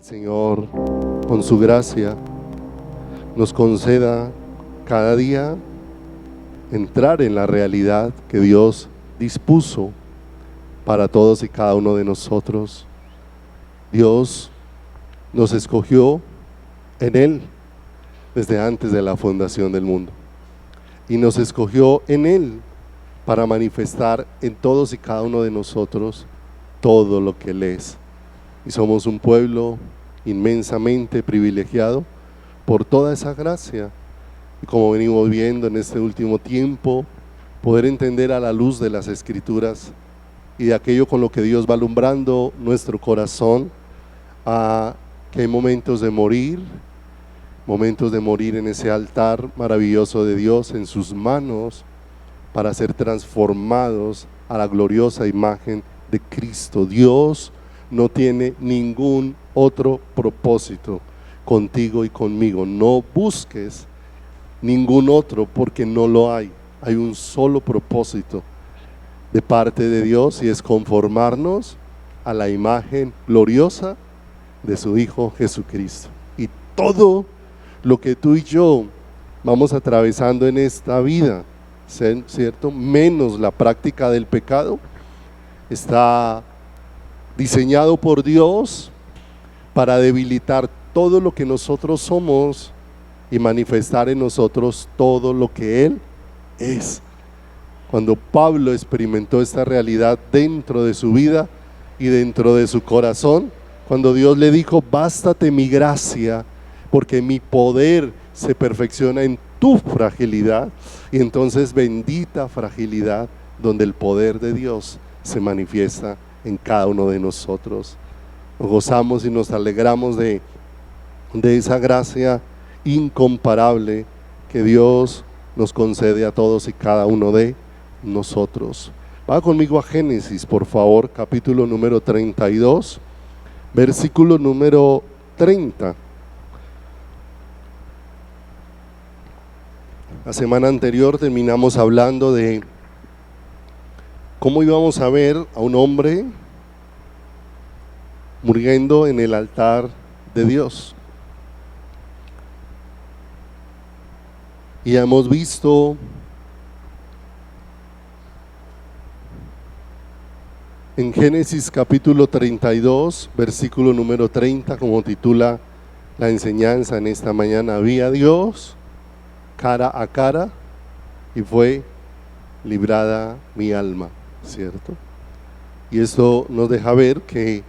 El Señor, con su gracia, nos conceda cada día entrar en la realidad que Dios dispuso para todos y cada uno de nosotros. Dios nos escogió en Él desde antes de la fundación del mundo, y nos escogió en Él para manifestar en todos y cada uno de nosotros todo lo que Él es. Y somos un pueblo inmensamente privilegiado por toda esa gracia. Y como venimos viendo en este último tiempo, poder entender a la luz de las Escrituras y de aquello con lo que Dios va alumbrando nuestro corazón, a que hay momentos de morir en ese altar maravilloso de Dios, en sus manos, para ser transformados a la gloriosa imagen de Cristo. Dios no tiene ningún otro propósito contigo y conmigo. No busques ningún otro, porque no lo hay. Hay un solo propósito de parte de Dios, y es conformarnos a la imagen gloriosa de su Hijo Jesucristo. Y todo lo que tú y yo vamos atravesando en esta vida, ¿cierto?, menos la práctica del pecado, está diseñado por Dios para debilitar todo lo que nosotros somos y manifestar en nosotros todo lo que Él es. Cuando Pablo experimentó esta realidad dentro de su vida y dentro de su corazón, cuando Dios le dijo: bástate mi gracia, porque mi poder se perfecciona en tu fragilidad. Y entonces, bendita fragilidad donde el poder de Dios se manifiesta en cada uno de nosotros. Nos gozamos y nos alegramos de esa gracia incomparable que Dios nos concede a todos y cada uno de nosotros. Va conmigo a Génesis, por favor, capítulo número 32, versículo número 30. La semana anterior terminamos hablando de cómo íbamos a ver a un hombre muriendo en el altar de Dios. Y hemos visto en Génesis capítulo 32, versículo número 30, como titula la enseñanza en esta mañana: vi a Dios cara a cara y fue librada mi alma, ¿cierto? Y esto nos deja ver que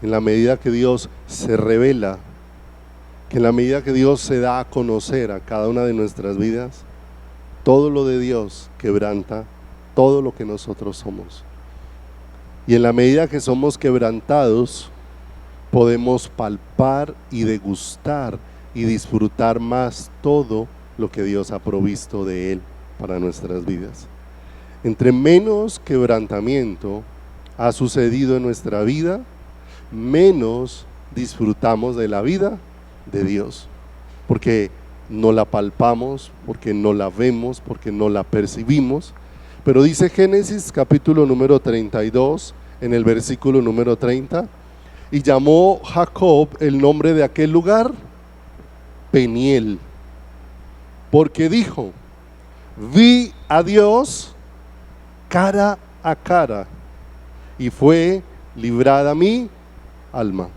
en la medida que Dios se revela, que en la medida que Dios se da a conocer a cada una de nuestras vidas, todo lo de Dios quebranta todo lo que nosotros somos. Y en la medida que somos quebrantados, podemos palpar y degustar y disfrutar más todo lo que Dios ha provisto de Él para nuestras vidas. Entre menos quebrantamiento ha sucedido en nuestra vida, menos disfrutamos de la vida de Dios, porque no la palpamos, porque no la vemos, porque no la percibimos. Pero dice Génesis capítulo número 32, en el versículo número 30: y llamó Jacob el nombre de aquel lugar Peniel, porque dijo: vi a Dios cara a cara y fue librada mi alma.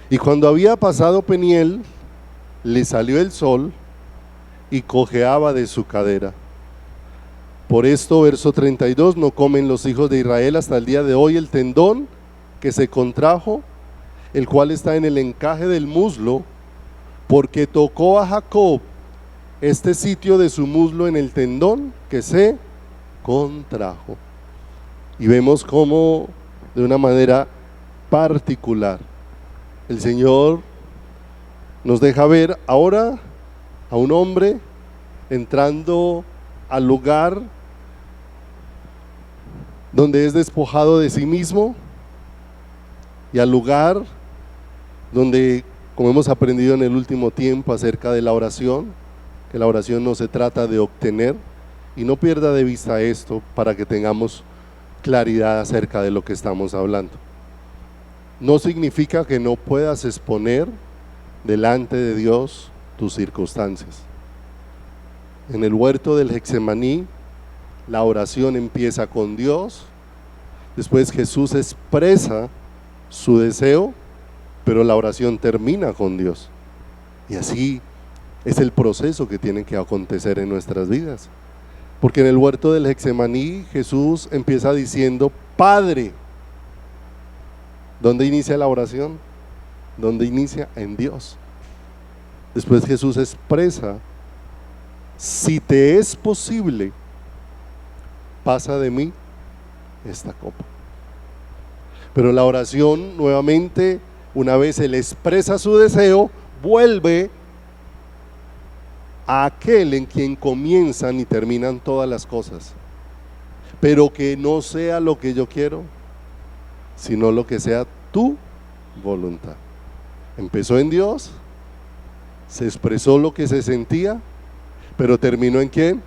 Y cuando había pasado Peniel, le salió el sol y cojeaba de su cadera. Por esto, verso 32, no comen los hijos de Israel hasta el día de hoy el tendón que se contrajo, el cual está en el encaje del muslo, porque tocó a Jacob este sitio de su muslo en el tendón que se contrajo. Y vemos cómo de una manera particular el Señor nos deja ver ahora a un hombre entrando al lugar donde es despojado de sí mismo, y al lugar donde, como hemos aprendido en el último tiempo acerca de la oración, que la oración no se trata de obtener, y no pierda de vista esto para que tengamos claridad acerca de lo que estamos hablando. no significa que no puedas exponer delante de Dios tus circunstancias. En el huerto del Getsemaní, la oración empieza con Dios, después Jesús expresa su deseo, pero la oración termina con Dios. Y así es el proceso que tiene que acontecer en nuestras vidas. Porque en el huerto del Getsemaní Jesús empieza diciendo: Padre. ¿Dónde inicia la oración? ¿Dónde inicia? En Dios. Después Jesús expresa: si te es posible, pasa de mí esta copa. Pero la oración, nuevamente, una vez Él expresa su deseo, vuelve a aquel en quien comienzan y terminan todas las cosas. Pero que no sea lo que yo quiero, sino lo que sea tu voluntad. Empezó en Dios, se expresó lo que se sentía, pero terminó en ¿quién?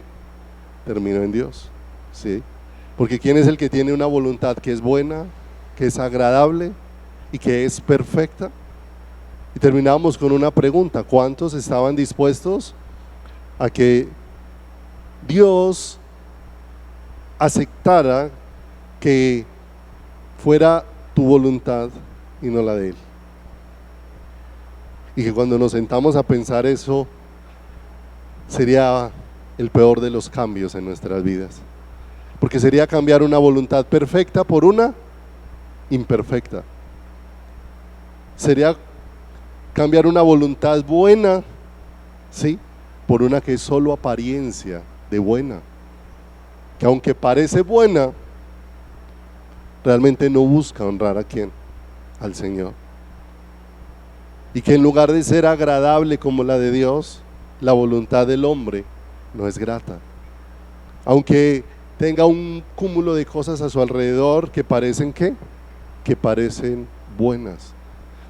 Terminó en Dios, ¿sí? Porque ¿quién es el que tiene una voluntad que es buena, que es agradable y que es perfecta? Y terminamos con una pregunta: ¿cuántos estaban dispuestos a que Dios aceptara que fuera tu voluntad y no la de Él? Y que cuando nos sentamos a pensar eso, sería el peor de los cambios en nuestras vidas, porque sería cambiar una voluntad perfecta por una imperfecta. Sería cambiar una voluntad buena, ¿sí?, por una que es solo apariencia de buena, que aunque parece buena, realmente no busca honrar ¿a quién? Al Señor. Y que en lugar de ser agradable como la de Dios, la voluntad del hombre no es grata, aunque tenga un cúmulo de cosas a su alrededor que parecen ¿qué? Que parecen buenas.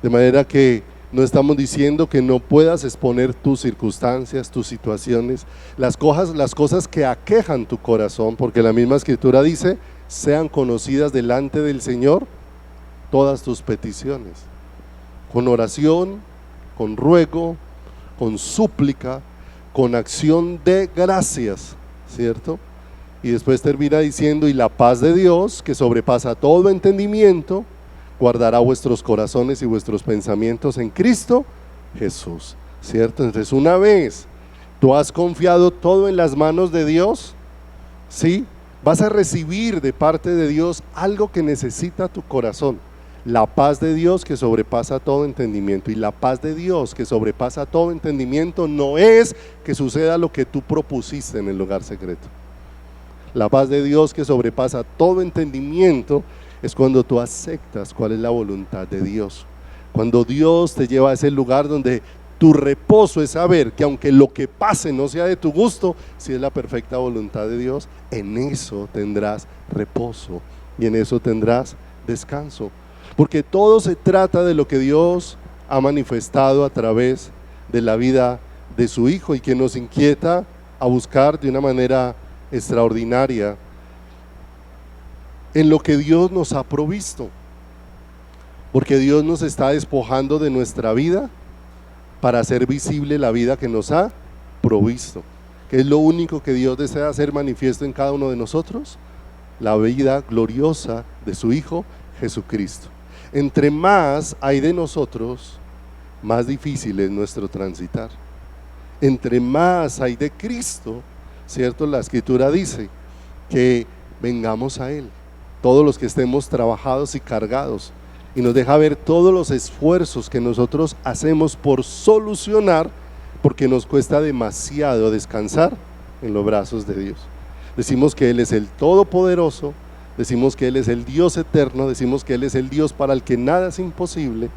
De manera que no estamos diciendo que no puedas exponer tus circunstancias, tus situaciones, las cosas que aquejan tu corazón, porque la misma Escritura dice: sean conocidas delante del Señor todas tus peticiones, con oración, con ruego, con súplica, con acción de gracias, ¿cierto? Y después termina diciendo: y la paz de Dios, que sobrepasa todo entendimiento, guardará vuestros corazones y vuestros pensamientos en Cristo Jesús, ¿cierto? Entonces, una vez tú has confiado todo en las manos de Dios, ¿sí?, vas a recibir de parte de Dios algo que necesita tu corazón: la paz de Dios que sobrepasa todo entendimiento. Y la paz de Dios que sobrepasa todo entendimiento no es que suceda lo que tú propusiste en el lugar secreto. La paz de Dios que sobrepasa todo entendimiento es cuando tú aceptas cuál es la voluntad de Dios, cuando Dios te lleva a ese lugar donde tu reposo es saber que aunque lo que pase no sea de tu gusto, si es la perfecta voluntad de Dios, en eso tendrás reposo y en eso tendrás descanso, porque todo se trata de lo que Dios ha manifestado a través de la vida de su Hijo, y que nos inquieta a buscar de una manera extraordinaria en lo que Dios nos ha provisto, porque Dios nos está despojando de nuestra vida para hacer visible la vida que nos ha provisto, que es lo único que Dios desea hacer manifiesto en cada uno de nosotros: la vida gloriosa de su Hijo Jesucristo. Entre más hay de nosotros, más difícil es nuestro transitar. Entre más hay de Cristo, ¿cierto? La Escritura dice que vengamos a Él, todos los que estemos trabajados y cargados, y nos deja ver todos los esfuerzos que nosotros hacemos por solucionar, porque nos cuesta demasiado descansar en los brazos de Dios. Decimos que Él es el Todopoderoso, decimos que Él es el Dios eterno, decimos que Él es el Dios para el que nada es imposible,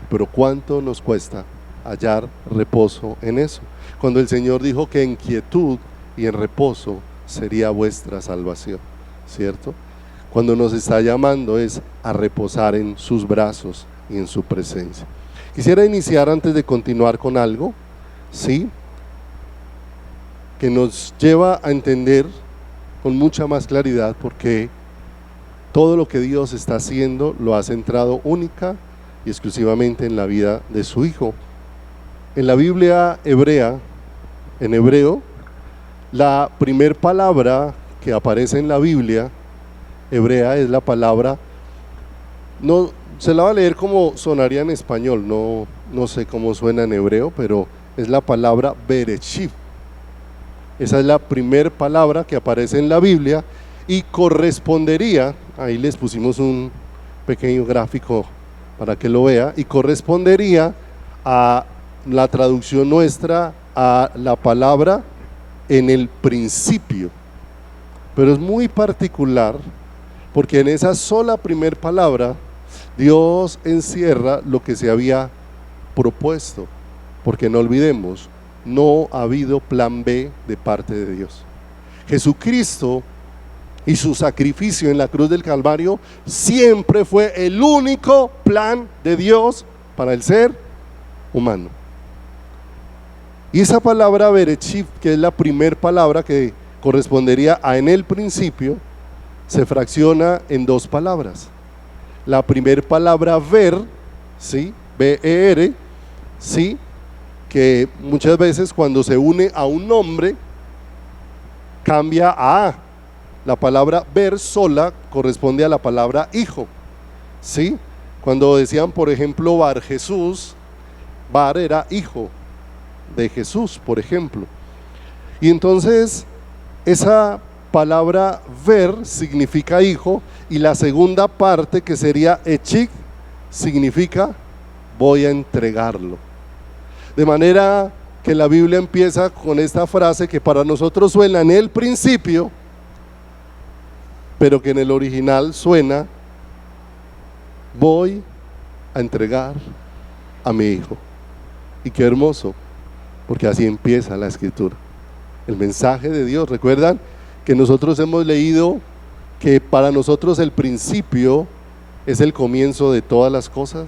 pero ¿cuánto nos cuesta hallar reposo en eso? Cuando el Señor dijo que en quietud y en reposo sería vuestra salvación, ¿cierto? Cuando nos está llamando es a reposar en sus brazos y en su presencia. Quisiera iniciar, antes de continuar, con algo, ¿sí?, que nos lleva a entender con mucha más claridad, porque todo lo que Dios está haciendo lo ha centrado única y exclusivamente en la vida de su Hijo. En la Biblia hebrea, en hebreo, la primer palabra que aparece en la Biblia hebrea es la palabra, no se la va a leer como sonaría en español, no sé cómo suena en hebreo, pero es la palabra Bereshit. Esa es la primer palabra que aparece en la Biblia y correspondería, ahí les pusimos un pequeño gráfico para que lo vea, y correspondería a la traducción nuestra a la palabra en el principio. Pero es muy particular porque en esa sola primer palabra Dios encierra lo que se había propuesto, porque no olvidemos, no ha habido plan B de parte de Dios. Jesucristo y su sacrificio en la cruz del Calvario siempre fue el único plan de Dios para el ser humano. Y esa palabra Bereshit, que es la primer palabra que correspondería a en el principio, se fracciona en dos palabras. La primer palabra ver, ¿sí? B-E-R, ¿sí? Que muchas veces cuando se une a un nombre cambia a A. La palabra ver sola corresponde a la palabra hijo, ¿sí? Cuando decían, por ejemplo, Bar Jesús, Bar era hijo de Jesús, por ejemplo. Y entonces esa palabra ver significa hijo, y la segunda parte, que sería echik, significa voy a entregarlo. De manera que la Biblia empieza con esta frase que para nosotros suena en el principio, pero que en el original suena voy a entregar a mi hijo. Y qué hermoso, porque así empieza la escritura, el mensaje de Dios. Recuerdan que nosotros hemos leído que para nosotros el principio es el comienzo de todas las cosas,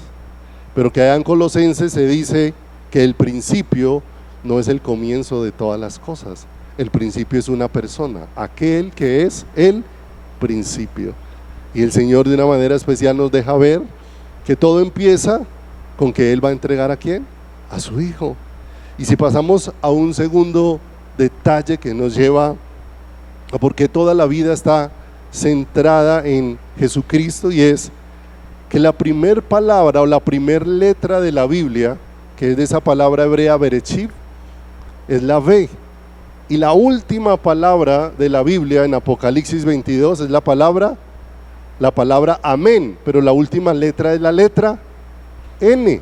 pero que allá en Colosenses se dice que el principio no es el comienzo de todas las cosas. El principio es una persona, aquel que es el principio. Y el Señor de una manera especial nos deja ver que todo empieza con que Él va a entregar ¿a quién? A su Hijo. Y si pasamos a un segundo detalle que nos lleva a por qué toda la vida está centrada en Jesucristo, y es que la primer palabra o la primer letra de la Biblia, que es de esa palabra hebrea Bereshit, es la B, y la última palabra de la Biblia en Apocalipsis 22 es la palabra amén, pero la última letra es la letra N.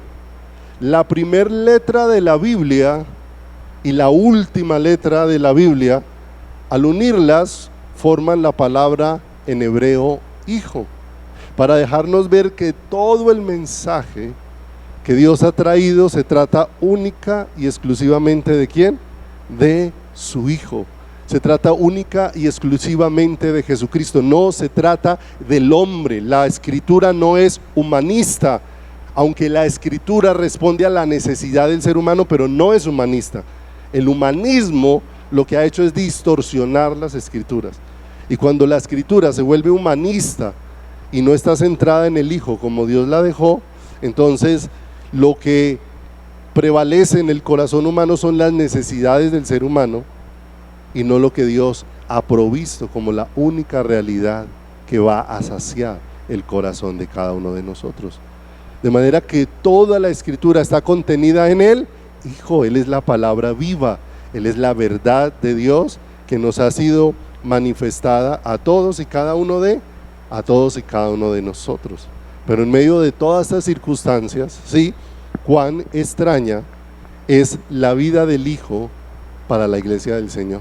La primer letra de la Biblia y la última letra de la Biblia, al unirlas, forman la palabra en hebreo hijo, para dejarnos ver que todo el mensaje que Dios ha traído se trata única y exclusivamente ¿de quién? De su Hijo. Se trata única y exclusivamente de Jesucristo, no se trata del hombre. La escritura no es humanista, aunque la escritura responde a la necesidad del ser humano, pero no es humanista. El humanismo lo que ha hecho es distorsionar las escrituras, y cuando la escritura se vuelve humanista y no está centrada en el Hijo como Dios la dejó, entonces lo que prevalece en el corazón humano son las necesidades del ser humano y no lo que Dios ha provisto como la única realidad que va a saciar el corazón de cada uno de nosotros. De manera que toda la escritura está contenida en el Hijo. Él es la palabra viva, Él es la verdad de Dios que nos ha sido manifestada a todos y cada uno de nosotros. Pero en medio de todas estas circunstancias, sí, cuán extraña es la vida del Hijo para la iglesia del Señor.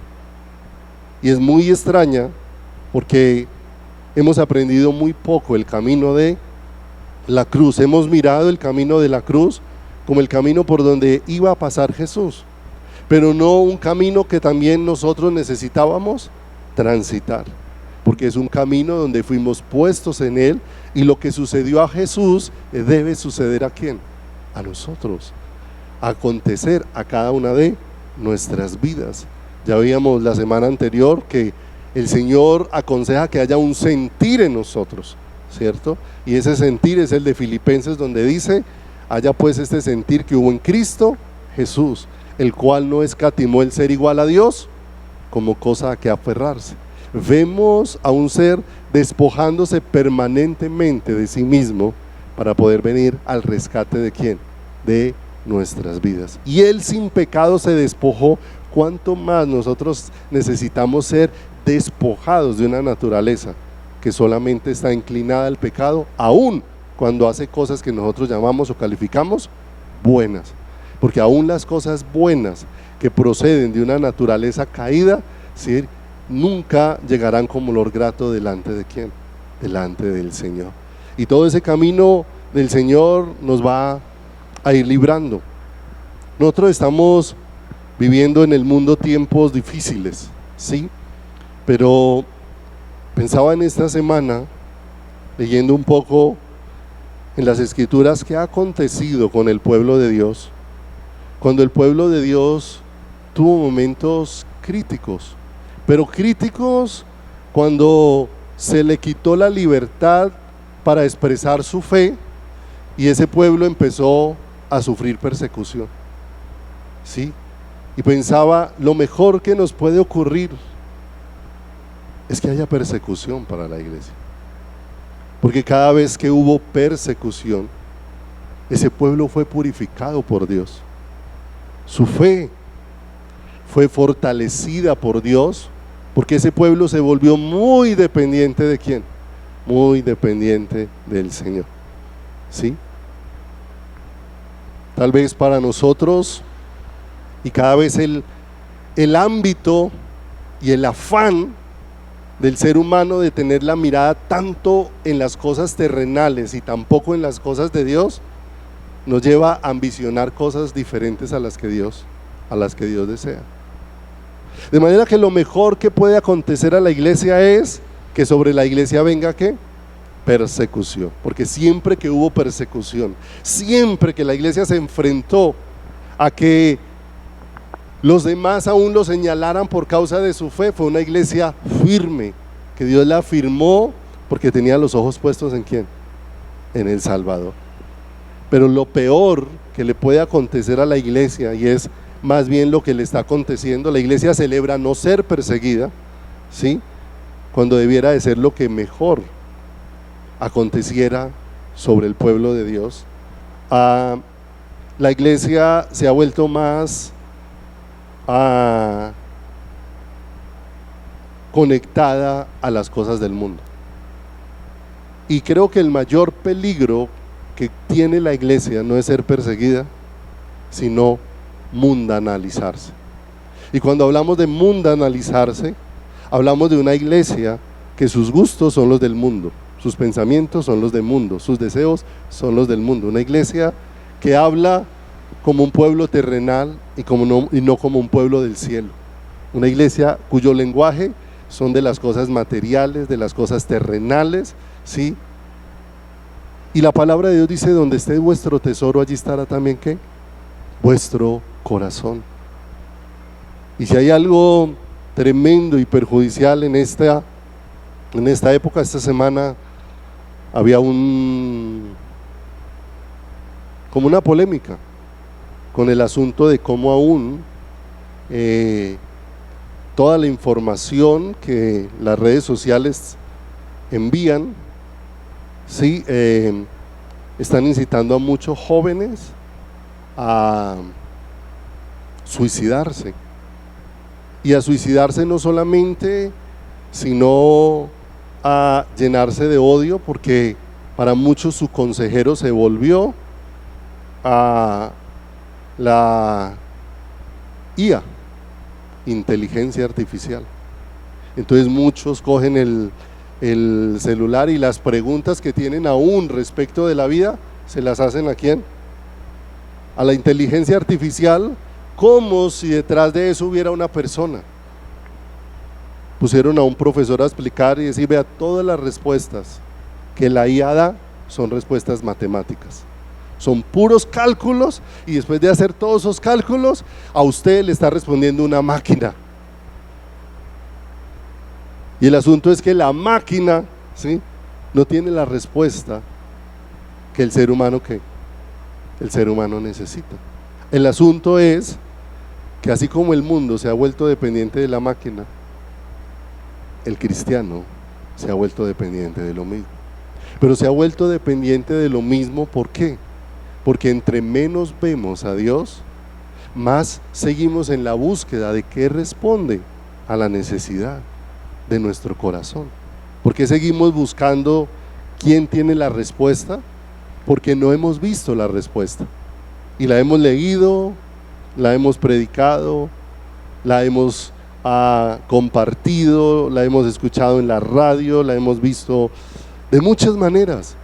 Y es muy extraña porque hemos aprendido muy poco el camino de la cruz. Hemos mirado el camino de la cruz como el camino por donde iba a pasar Jesús, pero no un camino que también nosotros necesitábamos transitar, porque es un camino donde fuimos puestos en él, y lo que sucedió a Jesús debe suceder ¿a quién? A nosotros, acontecer a cada una de nuestras vidas. Ya veíamos la semana anterior que el Señor aconseja que haya un sentir en nosotros, ¿cierto? Y ese sentir es el de Filipenses, donde dice: haya pues este sentir que hubo en Cristo Jesús, el cual no escatimó el ser igual a Dios como cosa a que aferrarse. Vemos a un ser despojándose permanentemente de sí mismo para poder venir al rescate ¿de quién? De nuestras vidas. Y Él sin pecado se despojó. ¿Cuánto más nosotros necesitamos ser despojados de una naturaleza que solamente está inclinada al pecado, aún cuando hace cosas que nosotros llamamos o calificamos buenas? Porque aún las cosas buenas que proceden de una naturaleza caída, ¿sí?, nunca llegarán como olor grato delante de quién, delante del Señor. Y todo ese camino del Señor nos va a ir librando. Nosotros estamos viviendo en el mundo tiempos difíciles, ¿sí? Pero pensaba en esta semana, leyendo un poco en las Escrituras, qué ha acontecido con el pueblo de Dios, cuando el pueblo de Dios tuvo momentos críticos, pero críticos cuando se le quitó la libertad para expresar su fe y ese pueblo empezó a sufrir persecución, ¿sí? Y pensaba, lo mejor que nos puede ocurrir es que haya persecución para la iglesia, porque cada vez que hubo persecución, ese pueblo fue purificado por Dios, su fe fue fortalecida por Dios, porque ese pueblo se volvió muy dependiente ¿de quién? Muy dependiente del Señor, ¿sí? Tal vez para nosotros, y cada vez el ámbito y el afán del ser humano de tener la mirada tanto en las cosas terrenales y tampoco en las cosas de Dios, nos lleva a ambicionar cosas diferentes a las que Dios desea. De manera que lo mejor que puede acontecer a la iglesia es que sobre la iglesia venga ¿qué? Persecución, porque siempre que hubo persecución, siempre que la iglesia se enfrentó a que los demás aún lo señalaran por causa de su fe, fue una iglesia firme, que Dios la afirmó porque tenía los ojos puestos ¿en quién? En el Salvador. Pero lo peor que le puede acontecer a la iglesia, y es más bien lo que le está aconteciendo, la iglesia celebra no ser perseguida, ¿sí?, cuando debiera de ser lo que mejor aconteciera sobre el pueblo de Dios. La iglesia se ha vuelto más conectada a las cosas del mundo, y creo que el mayor peligro que tiene la iglesia no es ser perseguida, sino mundanalizarse. Y cuando hablamos de mundanalizarse, hablamos de una iglesia que sus gustos son los del mundo, sus pensamientos son los del mundo, sus deseos son los del mundo. Una iglesia que habla como un pueblo terrenal y no como un pueblo del cielo. Una iglesia cuyo lenguaje son de las cosas materiales, de las cosas terrenales, ¿sí? Y la palabra de Dios dice: donde esté vuestro tesoro, allí estará también ¿qué? Vuestro corazón. Y si hay algo tremendo y perjudicial en esta época, esta semana había como una polémica con el asunto de cómo aún toda la información que las redes sociales envían, ¿sí?, están incitando a muchos jóvenes a suicidarse, y a suicidarse no solamente, sino a llenarse de odio, porque para muchos su consejero se volvió a la IA, inteligencia artificial. Entonces muchos cogen el celular y las preguntas que tienen aún respecto de la vida se las hacen ¿a quién? A la inteligencia artificial, como si detrás de eso hubiera una persona. Pusieron a un profesor a explicar y decir: vea, todas las respuestas que la IA da son respuestas matemáticas, son puros cálculos, y después de hacer todos esos cálculos, a usted le está respondiendo una máquina. Y el asunto es que la máquina, ¿sí?, no tiene la respuesta que el ser humano necesita. El asunto es que así como el mundo se ha vuelto dependiente de la máquina, el cristiano se ha vuelto dependiente de lo mismo. Pero se ha vuelto dependiente de lo mismo, ¿por qué? Porque entre menos vemos a Dios, más seguimos en la búsqueda de qué responde a la necesidad de nuestro corazón. ¿Por qué seguimos buscando quién tiene la respuesta? Porque no hemos visto la respuesta y la hemos leído, la hemos predicado, la hemos compartido, la hemos escuchado en la radio, la hemos visto de muchas maneras,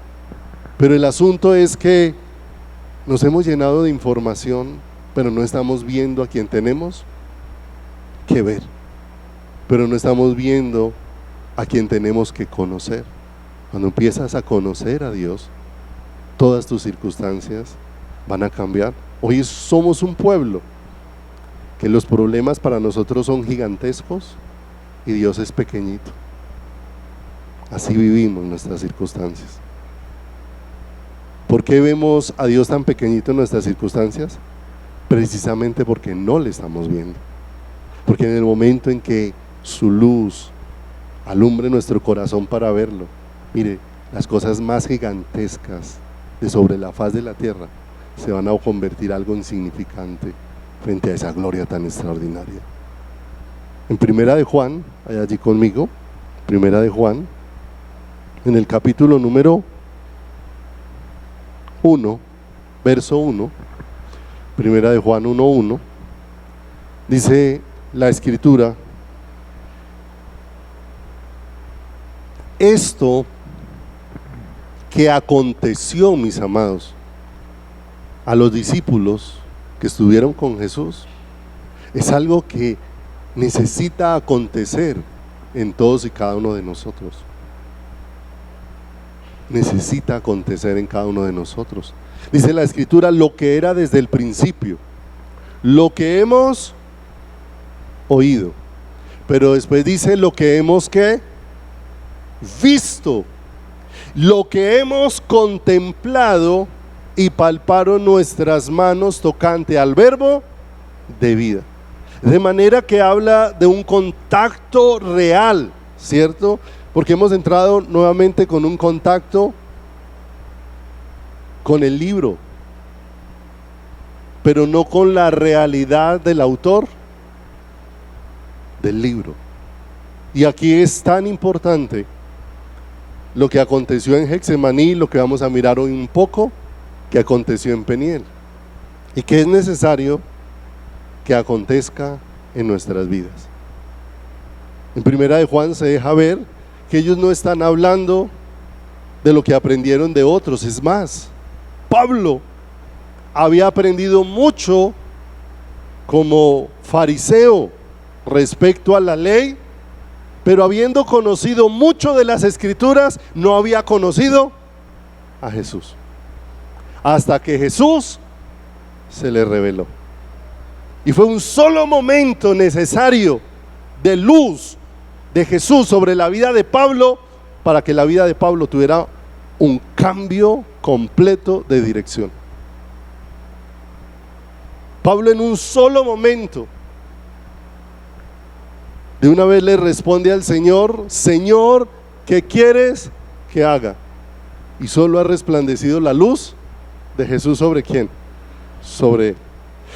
pero el asunto es que nos hemos llenado de información, pero no estamos viendo a quien tenemos que ver, pero no estamos viendo a quien tenemos que conocer. Cuando empiezas a conocer a Dios, todas tus circunstancias van a cambiar. Hoy somos un pueblo que los problemas para nosotros son gigantescos y Dios es pequeñito. Así vivimos nuestras circunstancias. ¿Por qué vemos a Dios tan pequeñito en nuestras circunstancias? Precisamente porque no le estamos viendo. Porque en el momento en que su luz alumbre nuestro corazón para verlo, mire, las cosas más gigantescas de sobre la faz de la tierra se van a convertir en algo insignificante frente a esa gloria tan extraordinaria. En Primera de Juan, hay allí conmigo, Primera de Juan, en el capítulo número 1, verso 1, Primera de Juan 1:1, dice la escritura: esto que aconteció, mis amados, a los discípulos que estuvieron con Jesús, es algo que necesita acontecer en todos y cada uno de nosotros. Necesita acontecer en cada uno de nosotros. Dice la escritura: lo que era desde el principio, lo que hemos oído, pero después dice lo que hemos ¿qué? Visto, lo que hemos contemplado y palparon nuestras manos tocante al verbo de vida. De manera que habla de un contacto real, ¿cierto? Porque hemos entrado nuevamente con un contacto con el libro, pero no con la realidad del autor del libro. Y aquí es tan importante lo que aconteció en Getsemaní, lo que vamos a mirar hoy un poco, que aconteció en Peniel, y que es necesario que acontezca en nuestras vidas. En Primera de Juan se deja ver que ellos no están hablando de lo que aprendieron de otros. Es más, Pablo había aprendido mucho como fariseo respecto a la ley, pero habiendo conocido mucho de las escrituras, no había conocido a Jesús, hasta que Jesús se le reveló. Y fue un solo momento necesario de luz de Jesús sobre la vida de Pablo para que la vida de Pablo tuviera un cambio completo de dirección. Pablo en un solo momento de una vez le responde al Señor: Señor, ¿qué quieres que haga? Y solo ha resplandecido la luz de Jesús. ¿Sobre quién? Sobre él.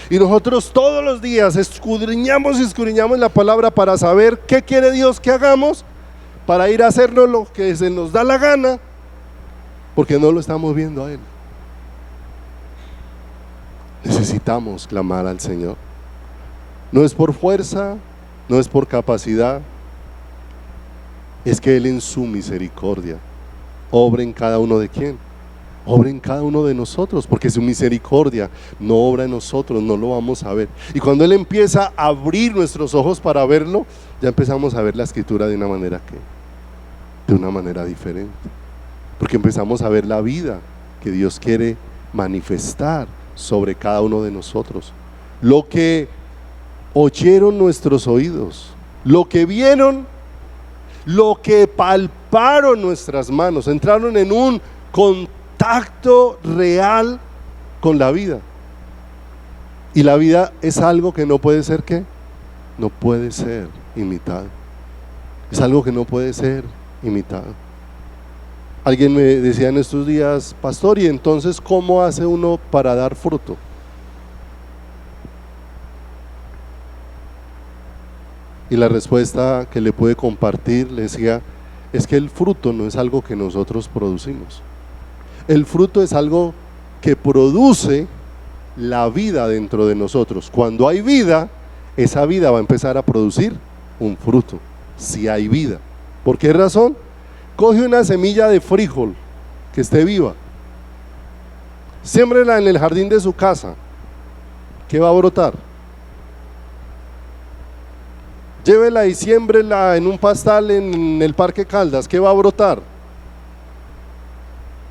Y nosotros todos los días escudriñamos la palabra para saber qué quiere Dios que hagamos, para ir a hacernos lo que se nos da la gana, porque no lo estamos viendo a Él. Necesitamos clamar al Señor. No es por fuerza, no es por capacidad, es que Él en su misericordia obra en cada uno de quién, obra en cada uno de nosotros, porque su misericordia no obra en nosotros, no lo vamos a ver. Y cuando Él empieza a abrir nuestros ojos para verlo, ya empezamos a ver la escritura de una manera diferente, porque empezamos a ver la vida que Dios quiere manifestar sobre cada uno de nosotros. Lo que oyeron nuestros oídos, lo que vieron lo que palparon nuestras manos, entraron en un contacto real con la vida. Y la vida es algo que no puede ser, ¿qué? No puede ser imitado. Es algo que no puede ser imitado. Alguien me decía en estos días: pastor, ¿y entonces cómo hace uno para dar fruto? Y la respuesta que le pude compartir, le decía, es que el fruto no es algo que nosotros producimos. El fruto es algo que produce la vida dentro de nosotros. Cuando hay vida, esa vida va a empezar a producir un fruto, si hay vida. ¿Por qué razón? Coge una semilla de frijol que esté viva, siémbrela en el jardín de su casa. ¿Qué va a brotar? Llévela y siémbrela en un pastal en el Parque Caldas. ¿Qué va a brotar?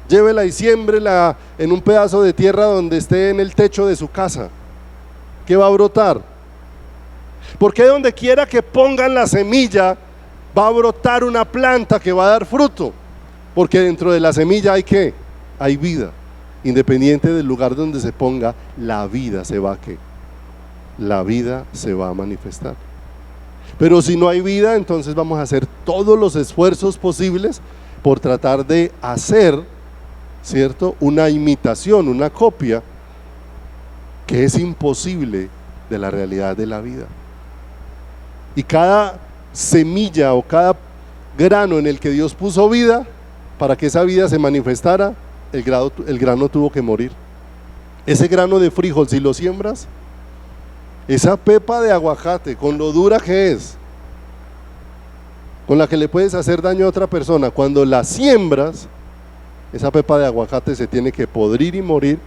Llévela y siémbrela en un pedazo de tierra donde esté en el techo de su casa. ¿Qué va a brotar? Porque donde quiera que pongan la semilla, va a brotar una planta que va a dar fruto. Porque dentro de la semilla hay ¿qué? Hay vida. Independiente del lugar donde se ponga, la vida se va ¿qué? La vida se va a manifestar. Pero si no hay vida, entonces vamos a hacer todos los esfuerzos posibles por tratar de hacer, ¿cierto?, una imitación, una copia, que es imposible de la realidad de la vida. Y cada semilla o cada grano en el que Dios puso vida, para que esa vida se manifestara, el grano tuvo que morir. Ese grano de frijol, si lo siembras, esa pepa de aguacate, con lo dura que es, con la que le puedes hacer daño a otra persona, cuando la siembras, esa pepa de aguacate se tiene que podrir y morir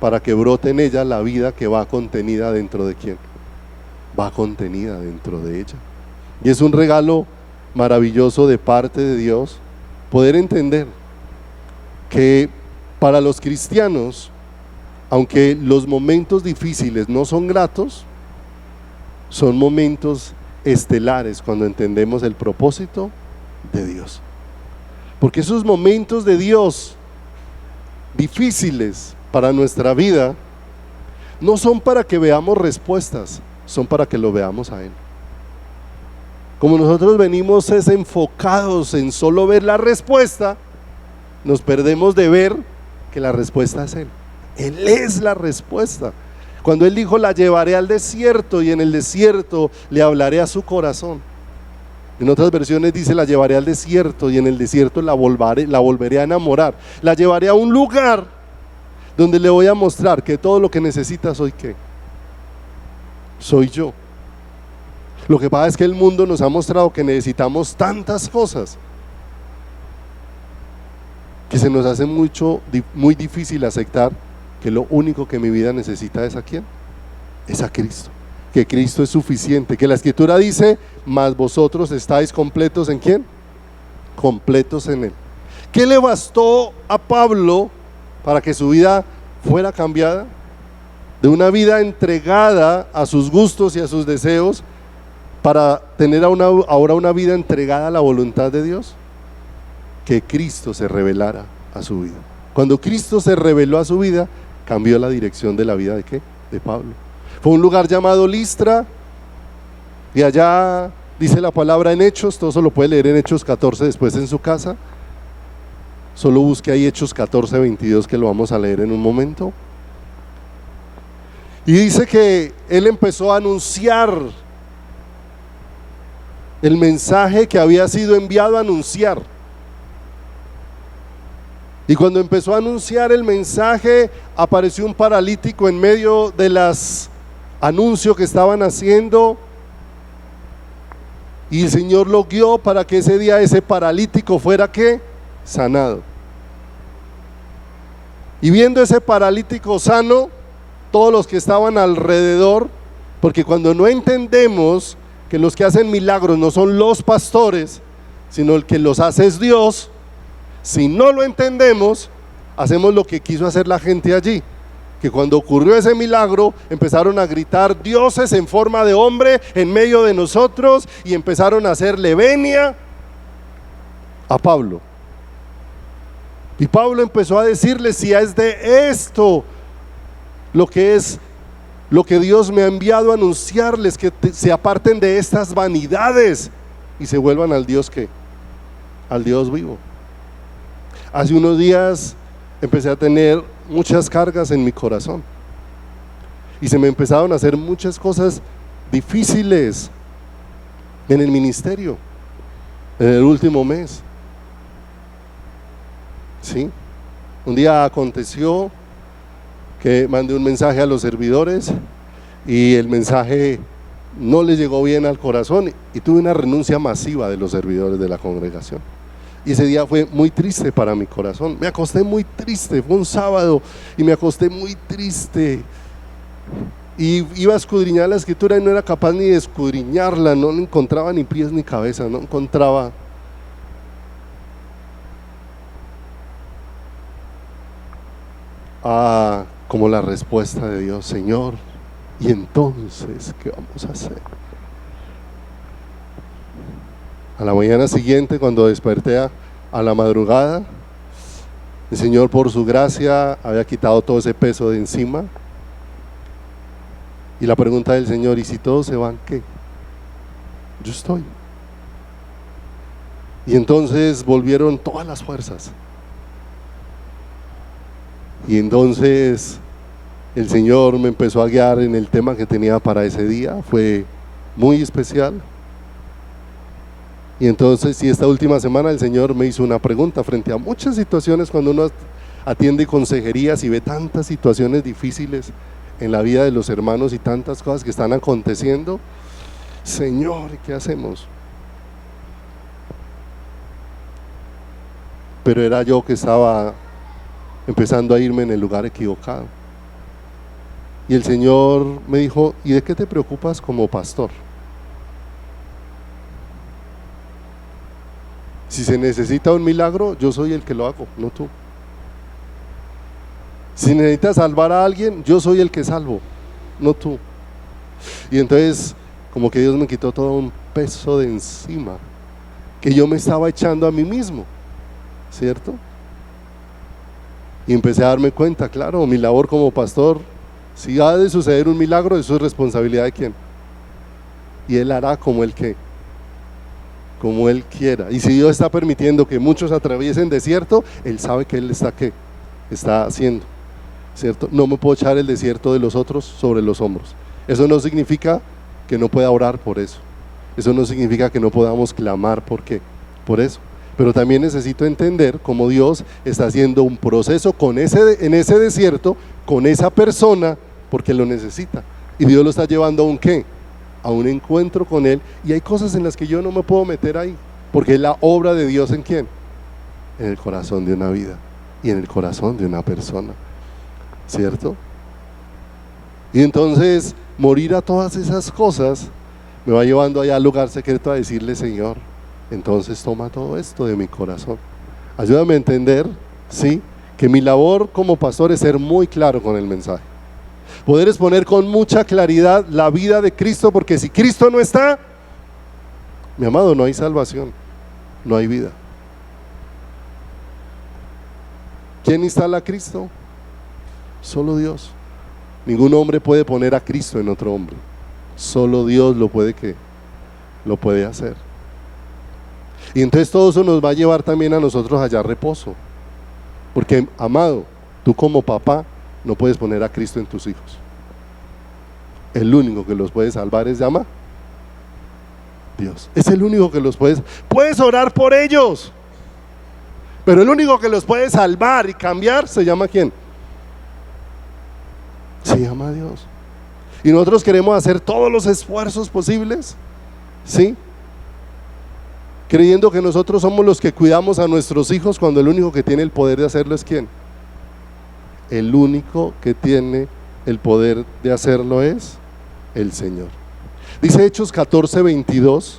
para que brote en ella la vida que va contenida dentro de ¿quién? Va contenida dentro de ella. Y es un regalo maravilloso de parte de Dios poder entender que para los cristianos, aunque los momentos difíciles no son gratos, son momentos estelares cuando entendemos el propósito de Dios. Porque esos momentos de Dios difíciles para nuestra vida no son para que veamos respuestas, son para que lo veamos a Él. Como nosotros venimos enfocados en solo ver la respuesta, nos perdemos de ver que la respuesta es Él. Él es la respuesta. Cuando Él dijo: la llevaré al desierto y en el desierto le hablaré a su corazón. En otras versiones dice: la llevaré al desierto y en el desierto la volveré a enamorar. La llevaré a un lugar donde le voy a mostrar que todo lo que necesita soy ¿qué? Soy yo. Lo que pasa es que el mundo nos ha mostrado que necesitamos tantas cosas que se nos hace muy difícil aceptar que lo único que mi vida necesita es ¿a quién? Es a Cristo. Que Cristo es suficiente, que la Escritura dice: mas vosotros estáis completos ¿en quién? Completos en Él. ¿Qué le bastó a Pablo para que su vida fuera cambiada? De una vida entregada a sus gustos y a sus deseos, para tener ahora una vida entregada a la voluntad de Dios. Que Cristo se revelara a su vida. Cuando Cristo se reveló a su vida, cambió la dirección de la vida ¿de qué? De Pablo. Fue un lugar llamado Listra, y allá dice la palabra en Hechos, todo eso lo puede leer en Hechos 14 después en su casa. Solo busque ahí Hechos 14, 22, que lo vamos a leer en un momento. Y dice que él empezó a anunciar el mensaje que había sido enviado a anunciar. Y cuando empezó a anunciar el mensaje, apareció un paralítico en medio de los anuncios que estaban haciendo, y el Señor lo guió para que ese día ese paralítico fuera ¿qué? Sanado. Y viendo ese paralítico sano, todos los que estaban alrededor, porque cuando no entendemos que los que hacen milagros no son los pastores, sino el que los hace es Dios, si no lo entendemos, hacemos lo que quiso hacer la gente allí, que cuando ocurrió ese milagro empezaron a gritar dioses en forma de hombre en medio de nosotros y empezaron a hacerle venia a Pablo. Y Pablo empezó a decirles: si es de esto lo que Dios me ha enviado a anunciarles, que se aparten de estas vanidades y se vuelvan al Dios al Dios vivo. Hace unos días empecé a tener muchas cargas en mi corazón y se me empezaron a hacer muchas cosas difíciles en el ministerio en el último mes. ¿Sí? Un día aconteció que mandé un mensaje a los servidores y el mensaje no les llegó bien al corazón y tuve una renuncia masiva de los servidores de la congregación. Y ese día fue muy triste para mi corazón. Me acosté muy triste, fue un sábado y me acosté muy triste. Y iba a escudriñar la escritura y no era capaz ni de escudriñarla, no encontraba ni pies ni cabeza, no encontraba. Como la respuesta de Dios: Señor, ¿y entonces qué vamos a hacer? A la mañana siguiente, cuando desperté a la madrugada, el Señor, por su gracia, había quitado todo ese peso de encima. Y la pregunta del Señor: ¿y si todos se van, qué? Yo estoy. Y entonces volvieron todas las fuerzas. Y entonces el Señor me empezó a guiar en el tema que tenía para ese día. Fue muy especial. Y entonces, y esta última semana el Señor me hizo una pregunta frente a muchas situaciones. Cuando uno atiende consejerías y ve tantas situaciones difíciles en la vida de los hermanos y tantas cosas que están aconteciendo: Señor, ¿qué hacemos? Pero era yo que estaba empezando a irme en el lugar equivocado. Y el Señor me dijo: ¿y de qué te preocupas como pastor? Si se necesita un milagro, yo soy el que lo hago, no tú. Si necesitas salvar a alguien, yo soy el que salvo, no tú. Y entonces, como que Dios me quitó todo un peso de encima que yo me estaba echando a mí mismo, ¿cierto? Y empecé a darme cuenta: claro, mi labor como pastor, si ha de suceder un milagro, eso es responsabilidad de quién. Y Él hará como Él quiera. Y si Dios está permitiendo que muchos atraviesen desierto, Él sabe que Él está haciendo, ¿cierto? No me puedo echar el desierto de los otros sobre los hombros. Eso no significa que no pueda orar por eso. Eso no significa que no podamos clamar por eso. Pero también necesito entender cómo Dios está haciendo un proceso en ese desierto, con esa persona, porque lo necesita. Y Dios lo está llevando a un ¿qué? A un encuentro con Él. Y hay cosas en las que yo no me puedo meter ahí, porque es la obra de Dios. ¿En quién? En el corazón de una vida y en el corazón de una persona, ¿cierto? Y entonces morir a todas esas cosas me va llevando allá al lugar secreto a decirle: Señor, entonces toma todo esto de mi corazón, ayúdame a entender, ¿sí?, que mi labor como pastor es ser muy claro con el mensaje, poder exponer con mucha claridad la vida de Cristo, porque si Cristo no está, mi amado, no hay salvación, no hay vida. ¿Quién instala a Cristo? Solo Dios. Ningún hombre puede poner a Cristo en otro hombre, solo Dios lo puede hacer. Y entonces todo eso nos va a llevar también a nosotros a hallar reposo, porque, amado, tú como papá no puedes poner a Cristo en tus hijos. El único que los puede salvar es Dios. Es el único que los puedes orar por ellos, pero el único que los puede salvar y cambiar se llama ¿quién? Se llama Dios. Y nosotros queremos hacer todos los esfuerzos posibles, ¿sí?, creyendo que nosotros somos los que cuidamos a nuestros hijos, cuando el único que tiene el poder de hacerlo es ¿quién? El único que tiene el poder de hacerlo es el Señor. Dice Hechos 14:22,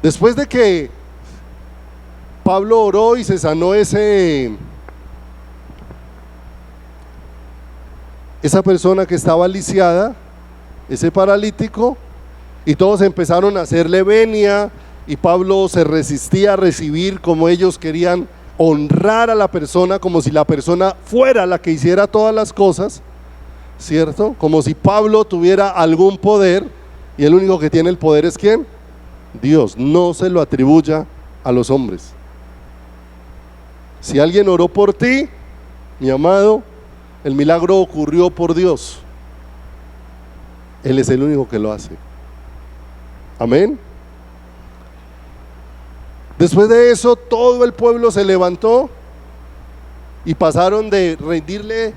después de que Pablo oró y se sanó ese esa persona que estaba lisiada, ese paralítico, y todos empezaron a hacerle venia, y Pablo se resistía a recibir, como ellos querían honrar a la persona, como si la persona fuera la que hiciera todas las cosas, ¿cierto? Como si Pablo tuviera algún poder, y el único que tiene el poder es ¿quién? Dios. No se lo atribuya a los hombres. Si alguien oró por ti, mi amado, el milagro ocurrió por Dios. Él es el único que lo hace. Amén. Después de eso, todo el pueblo se levantó y pasaron de rendirle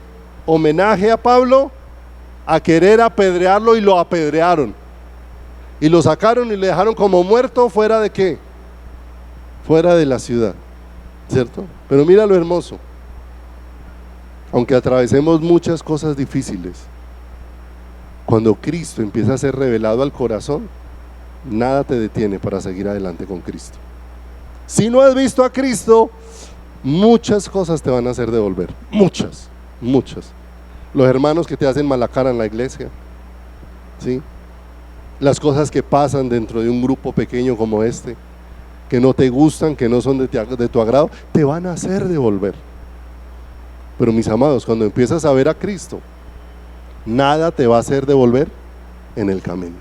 homenaje a Pablo a querer apedrearlo, y lo apedrearon. Y lo sacaron y le dejaron como muerto. ¿Fuera de qué? Fuera de la ciudad, ¿cierto? Pero mira lo hermoso. Aunque atravesemos muchas cosas difíciles, cuando Cristo empieza a ser revelado al corazón, nada te detiene para seguir adelante con Cristo. Si no has visto a Cristo, muchas cosas te van a hacer devolver. Muchas. Los hermanos que te hacen mala cara en la iglesia, ¿sí? Las cosas que pasan dentro de un grupo pequeño como este, que no te gustan, que no son de tu agrado, te van a hacer devolver. Pero mis amados, cuando empiezas a ver a Cristo, nada te va a hacer devolver en el camino.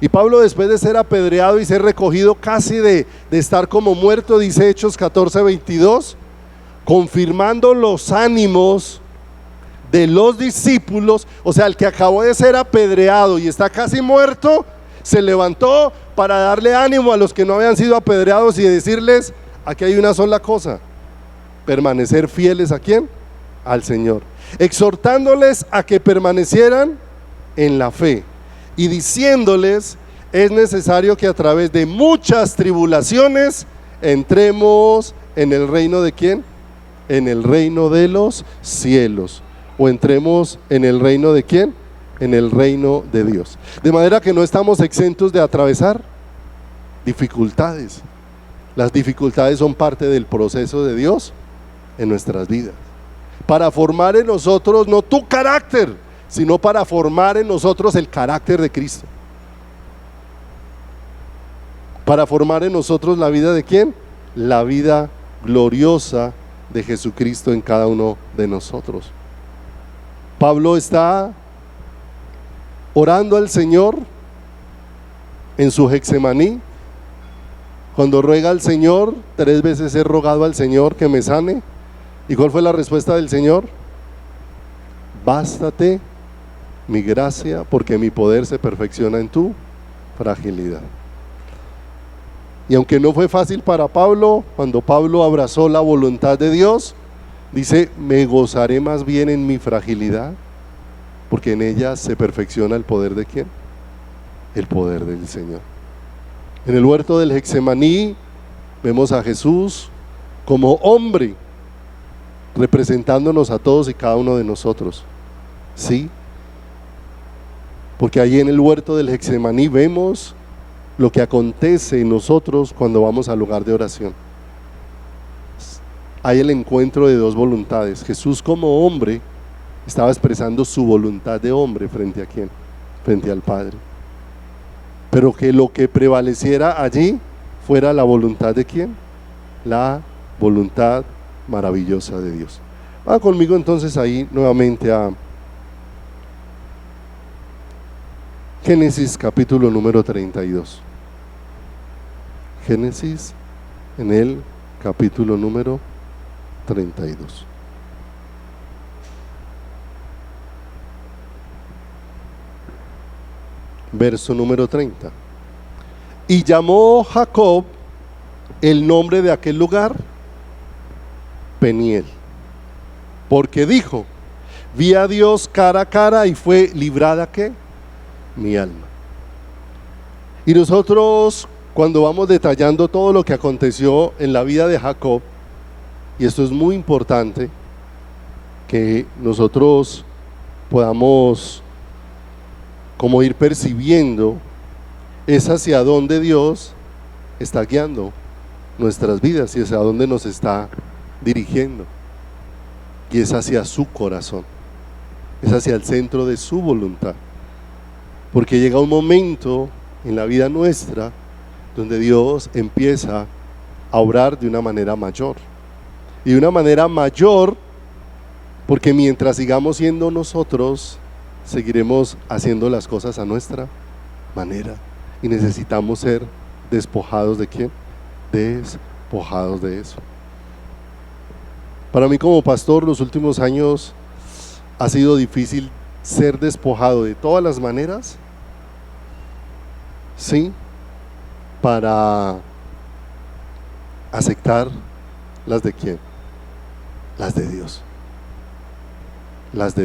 Y Pablo, después de ser apedreado y ser recogido casi de estar como muerto, dice Hechos 14:22, confirmando los ánimos de los discípulos, o sea, el que acabó de ser apedreado y está casi muerto, se levantó para darle ánimo a los que no habían sido apedreados y decirles: aquí hay una sola cosa, permanecer fieles ¿a quién? Al Señor, exhortándoles a que permanecieran en la fe y diciéndoles: es necesario que a través de muchas tribulaciones entremos en el reino de ¿quién? En el reino de los cielos, o entremos en el reino de ¿quién? En el reino de Dios. De manera que no estamos exentos de atravesar dificultades. Las dificultades son parte del proceso de Dios en nuestras vidas, para formar en nosotros no tu carácter, sino para formar en nosotros el carácter de Cristo, para formar en nosotros la vida de ¿quién? La vida gloriosa de Jesucristo en cada uno de nosotros. Pablo está orando al Señor en su Getsemaní, cuando ruega al Señor: 3 veces he rogado al Señor que me sane. ¿Y cuál fue la respuesta del Señor? Bástate mi gracia, porque mi poder se perfecciona en tu fragilidad. Y aunque no fue fácil para Pablo, cuando Pablo abrazó la voluntad de Dios, dice: me gozaré más bien en mi fragilidad, porque en ella se perfecciona el poder de ¿quién? El poder del Señor. En el huerto del Getsemaní vemos a Jesús como hombre, representándonos a todos y cada uno de nosotros, ¿sí? Porque allí en el huerto del Getsemaní vemos lo que acontece en nosotros cuando vamos al lugar de oración. Hay el encuentro de dos voluntades. Jesús como hombre estaba expresando su voluntad de hombre frente a ¿quién? Frente al Padre. Pero que lo que prevaleciera allí fuera la voluntad de ¿quién? La voluntad maravillosa de Dios. Va conmigo entonces ahí nuevamente a Génesis capítulo número 32. Génesis en el capítulo número 32. Verso número 30. Y llamó Jacob el nombre de aquel lugar Peniel, porque dijo: vi a Dios cara a cara y fue librada ¿qué? Mi alma. Y nosotros, cuando vamos detallando todo lo que aconteció en la vida de Jacob, y esto es muy importante que nosotros podamos como ir percibiendo, es hacia dónde Dios está guiando nuestras vidas y hacia dónde nos está dirigiendo, y es hacia su corazón. es hacia el centro de su voluntad. Porque llega un momento en la vida nuestra donde Dios empieza a obrar de una manera mayor. Y de una manera mayor porque mientras sigamos siendo nosotros, seguiremos haciendo las cosas a nuestra manera. Y necesitamos ser despojados ¿de quién? Despojados de eso. Para mí como pastor, los últimos años ha sido difícil ser despojado de todas las maneras, ¿sí? Para aceptar las de quién, las de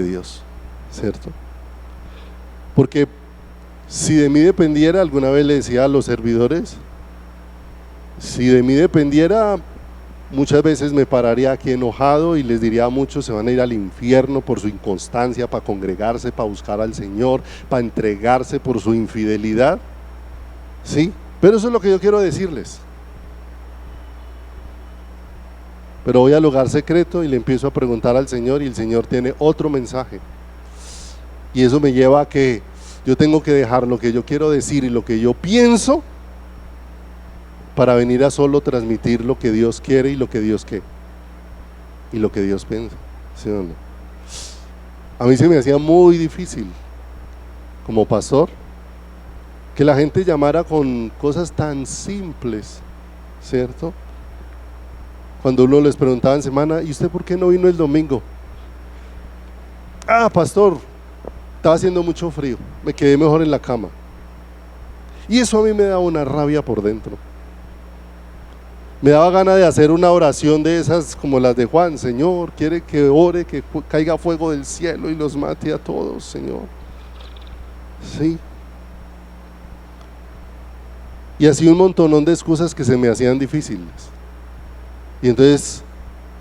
Dios, ¿cierto? Porque si de mí dependiera, alguna vez le decía a los servidores, si de mí dependiera, muchas veces me pararía aquí enojado y les diría a muchos: se van a ir al infierno por su inconstancia, para congregarse, para buscar al Señor, para entregarse por su infidelidad, ¿sí? Pero eso es lo que yo quiero decirles. Pero voy al lugar secreto y le empiezo a preguntar al Señor, y el Señor tiene otro mensaje. Y eso me lleva a que yo tengo que dejar lo que yo quiero decir y lo que yo pienso para venir a solo transmitir lo que Dios quiere y lo que Dios y lo que Dios piensa, ¿sí o no? A mí se me hacía muy difícil como pastor que la gente llamara con cosas tan simples, ¿cierto? Cuando uno les preguntaba en semana: ¿y usted por qué no vino el domingo? Ah, pastor, estaba haciendo mucho frío, me quedé mejor en la cama. Y eso a mí me daba una rabia por dentro. Me daba ganas de hacer una oración de esas como las de Juan: Señor, quiere que ore, que caiga fuego del cielo y los mate a todos, Señor. Sí. Y así un montonón de excusas que se me hacían difíciles. Y entonces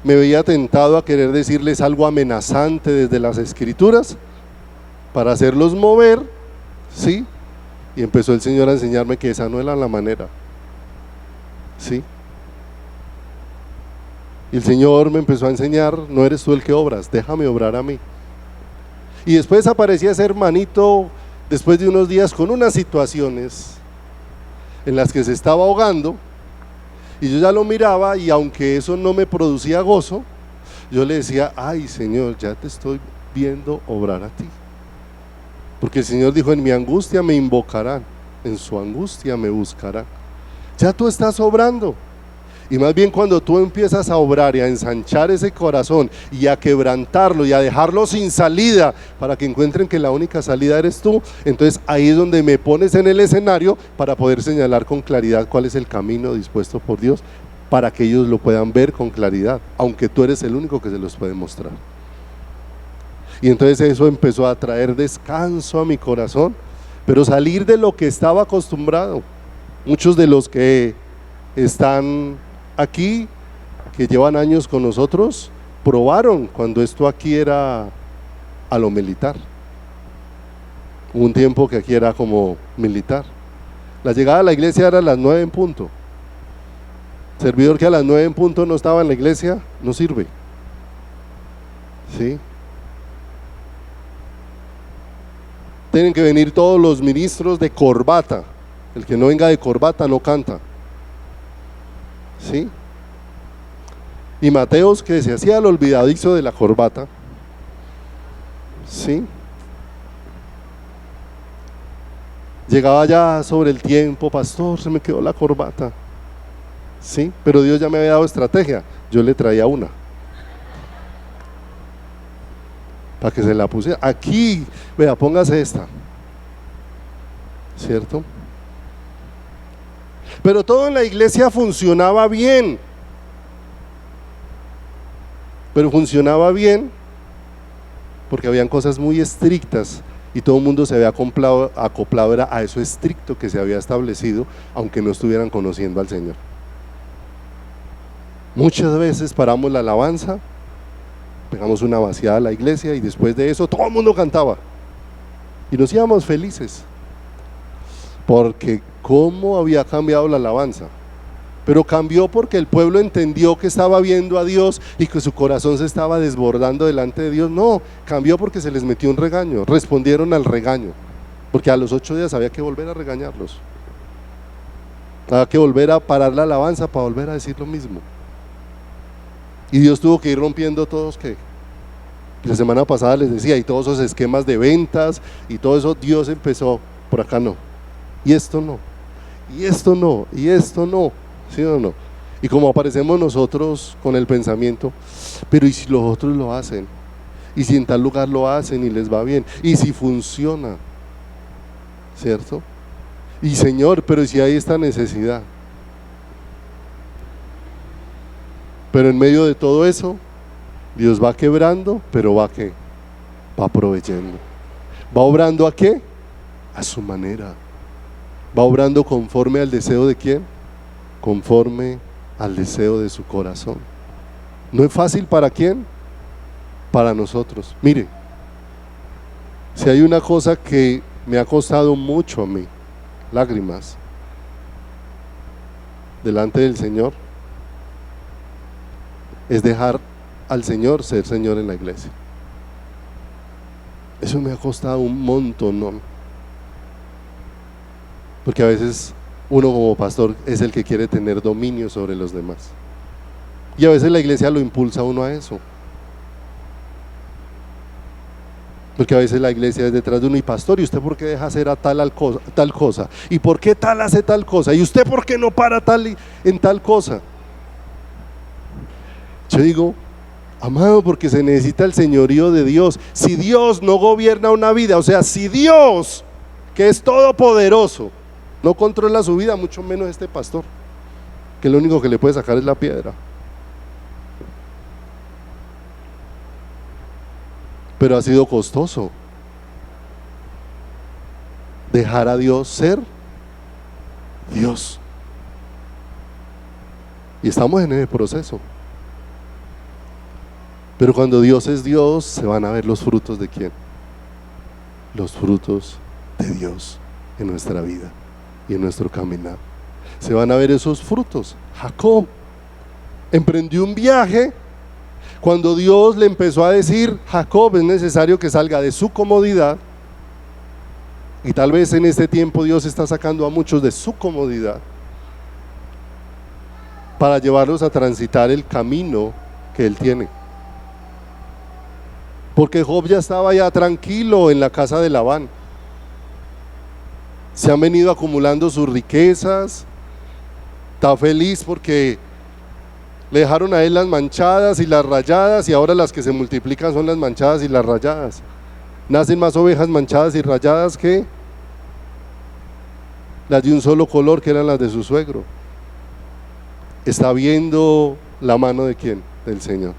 me veía tentado a querer decirles algo amenazante desde las escrituras para hacerlos mover, ¿sí? Y empezó el Señor a enseñarme que esa no era la manera, ¿sí? Y el Señor me empezó a enseñar: no eres tú el que obras, déjame obrar a mí. Y después aparecía ese hermanito, después de unos días, con unas situaciones en las que se estaba ahogando, y yo ya lo miraba, y aunque eso no me producía gozo, yo le decía: ay Señor, ya te estoy viendo obrar a ti. Porque el Señor dijo: en mi angustia me invocarán, en su angustia me buscarán. Ya tú estás obrando. Y más bien cuando tú empiezas a obrar y a ensanchar ese corazón y a quebrantarlo y a dejarlo sin salida para que encuentren que la única salida eres tú, entonces ahí es donde me pones en el escenario para poder señalar con claridad cuál es el camino dispuesto por Dios, para que ellos lo puedan ver con claridad, aunque tú eres el único que se los puede mostrar. Y entonces eso empezó a traer descanso a mi corazón, pero salir de lo que estaba acostumbrado. Muchos de los que están aquí, que llevan años con nosotros, probaron cuando esto aquí era a lo militar. Hubo un tiempo que aquí era como militar. La llegada a la iglesia era a las 9 en punto. Servidor que a las 9 en punto no estaba en la iglesia, no sirve, ¿sí? Tienen que venir todos los ministros de corbata. El que no venga de corbata no canta, ¿sí? Y Mateos, que se hacía el olvidadizo de la corbata, ¿sí? Llegaba ya sobre el tiempo: pastor, se me quedó la corbata, ¿sí? Pero Dios ya me había dado estrategia, yo le traía una para que se la pusiera. Aquí, vea, póngase esta, ¿cierto? Pero todo en la iglesia funcionaba bien. Pero funcionaba bien porque habían cosas muy estrictas y todo el mundo se había acoplado era a eso estricto que se había establecido, aunque no estuvieran conociendo al Señor. Muchas veces paramos la alabanza, pegamos una vaciada a la iglesia y después de eso todo el mundo cantaba y nos íbamos felices, porque cómo había cambiado la alabanza. pero cambió porque el pueblo entendió que estaba viendo a Dios y que su corazón se estaba desbordando delante de Dios. No, cambió porque se les metió un regaño, respondieron al regaño, porque a los 8 días había que volver a regañarlos, había que volver a parar la alabanza para volver a decir lo mismo. Y Dios tuvo que ir rompiendo todos que la semana pasada les decía, y todos esos esquemas de ventas y todo eso, Dios empezó, por acá no, y esto no, y esto no, y esto no, ¿sí o no? Y como aparecemos nosotros con el pensamiento, pero ¿y si los otros lo hacen? ¿Y si en tal lugar lo hacen y les va bien? ¿Y si funciona? ¿Cierto? Y Señor, pero si hay esta necesidad. Pero en medio de todo eso, Dios va quebrando, pero va ¿qué? Va proveyendo. ¿Va obrando a qué? A su manera. ¿Va obrando conforme al deseo de quién? Conforme al deseo de su corazón. ¿No es fácil para quién? Para nosotros. Mire, si hay una cosa que me ha costado mucho a mí, lágrimas, delante del Señor, es dejar al Señor ser Señor en la iglesia. Eso me ha costado un montón, ¿no? Porque a veces uno como pastor es el que quiere tener dominio sobre los demás, y a veces la iglesia lo impulsa a uno a eso, porque a veces la iglesia es detrás de uno, y pastor, ¿y usted por qué deja hacer a tal cosa? ¿Y por qué tal hace tal cosa? ¿Y usted por qué no para en tal cosa? Yo digo, amado, porque se necesita el señorío de Dios. Si Dios no gobierna una vida, o sea, si Dios, que es todopoderoso, no controla su vida, mucho menos este pastor, que lo único que le puede sacar es la piedra. Pero ha sido costoso dejar a Dios ser Dios, y estamos en ese proceso. Pero cuando Dios es Dios, se van a ver los frutos de ¿quién? Los frutos de Dios en nuestra vida y en nuestro caminar. Se van a ver esos frutos. Jacob emprendió un viaje cuando Dios le empezó a decir, Jacob, es necesario que salga de su comodidad. Y tal vez en este tiempo Dios está sacando a muchos de su comodidad para llevarlos a transitar el camino que Él tiene. Porque Job ya estaba ya tranquilo en la casa de Labán. Se han venido acumulando sus riquezas, está feliz porque le dejaron a él las manchadas y las rayadas, y ahora las que se multiplican son las manchadas y las rayadas. Nacen más ovejas manchadas y rayadas que las de un solo color, que eran las de su suegro. Está viendo la mano de ¿quién? Del Señor.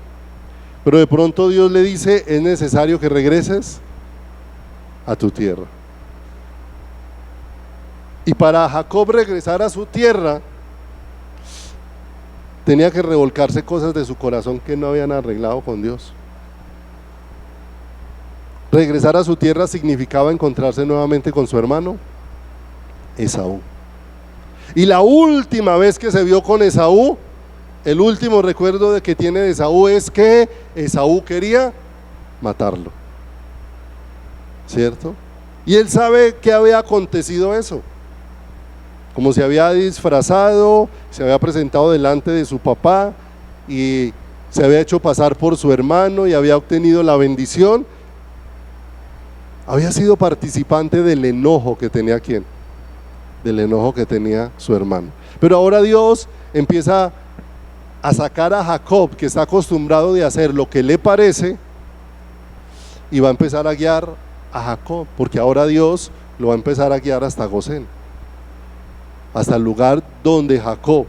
Pero de pronto Dios le dice, es necesario que regreses a tu tierra. Y para Jacob regresar a su tierra, tenía que revolcarse cosas de su corazón que no habían arreglado con Dios. Regresar a su tierra significaba encontrarse nuevamente con su hermano Esaú. Y la última vez que se vio con Esaú, el último recuerdo de que tiene de Esaú es que Esaú quería matarlo, ¿cierto? Y él sabe que había acontecido eso, como se había disfrazado, se había presentado delante de su papá y se había hecho pasar por su hermano y había obtenido la bendición. Había sido participante del enojo que tenía ¿quién? Del enojo que tenía su hermano. Pero ahora Dios empieza a sacar a Jacob, que está acostumbrado de hacer lo que le parece, y va a empezar a guiar a Jacob, porque ahora Dios lo va a empezar a guiar hasta Gosén, hasta el lugar donde Jacob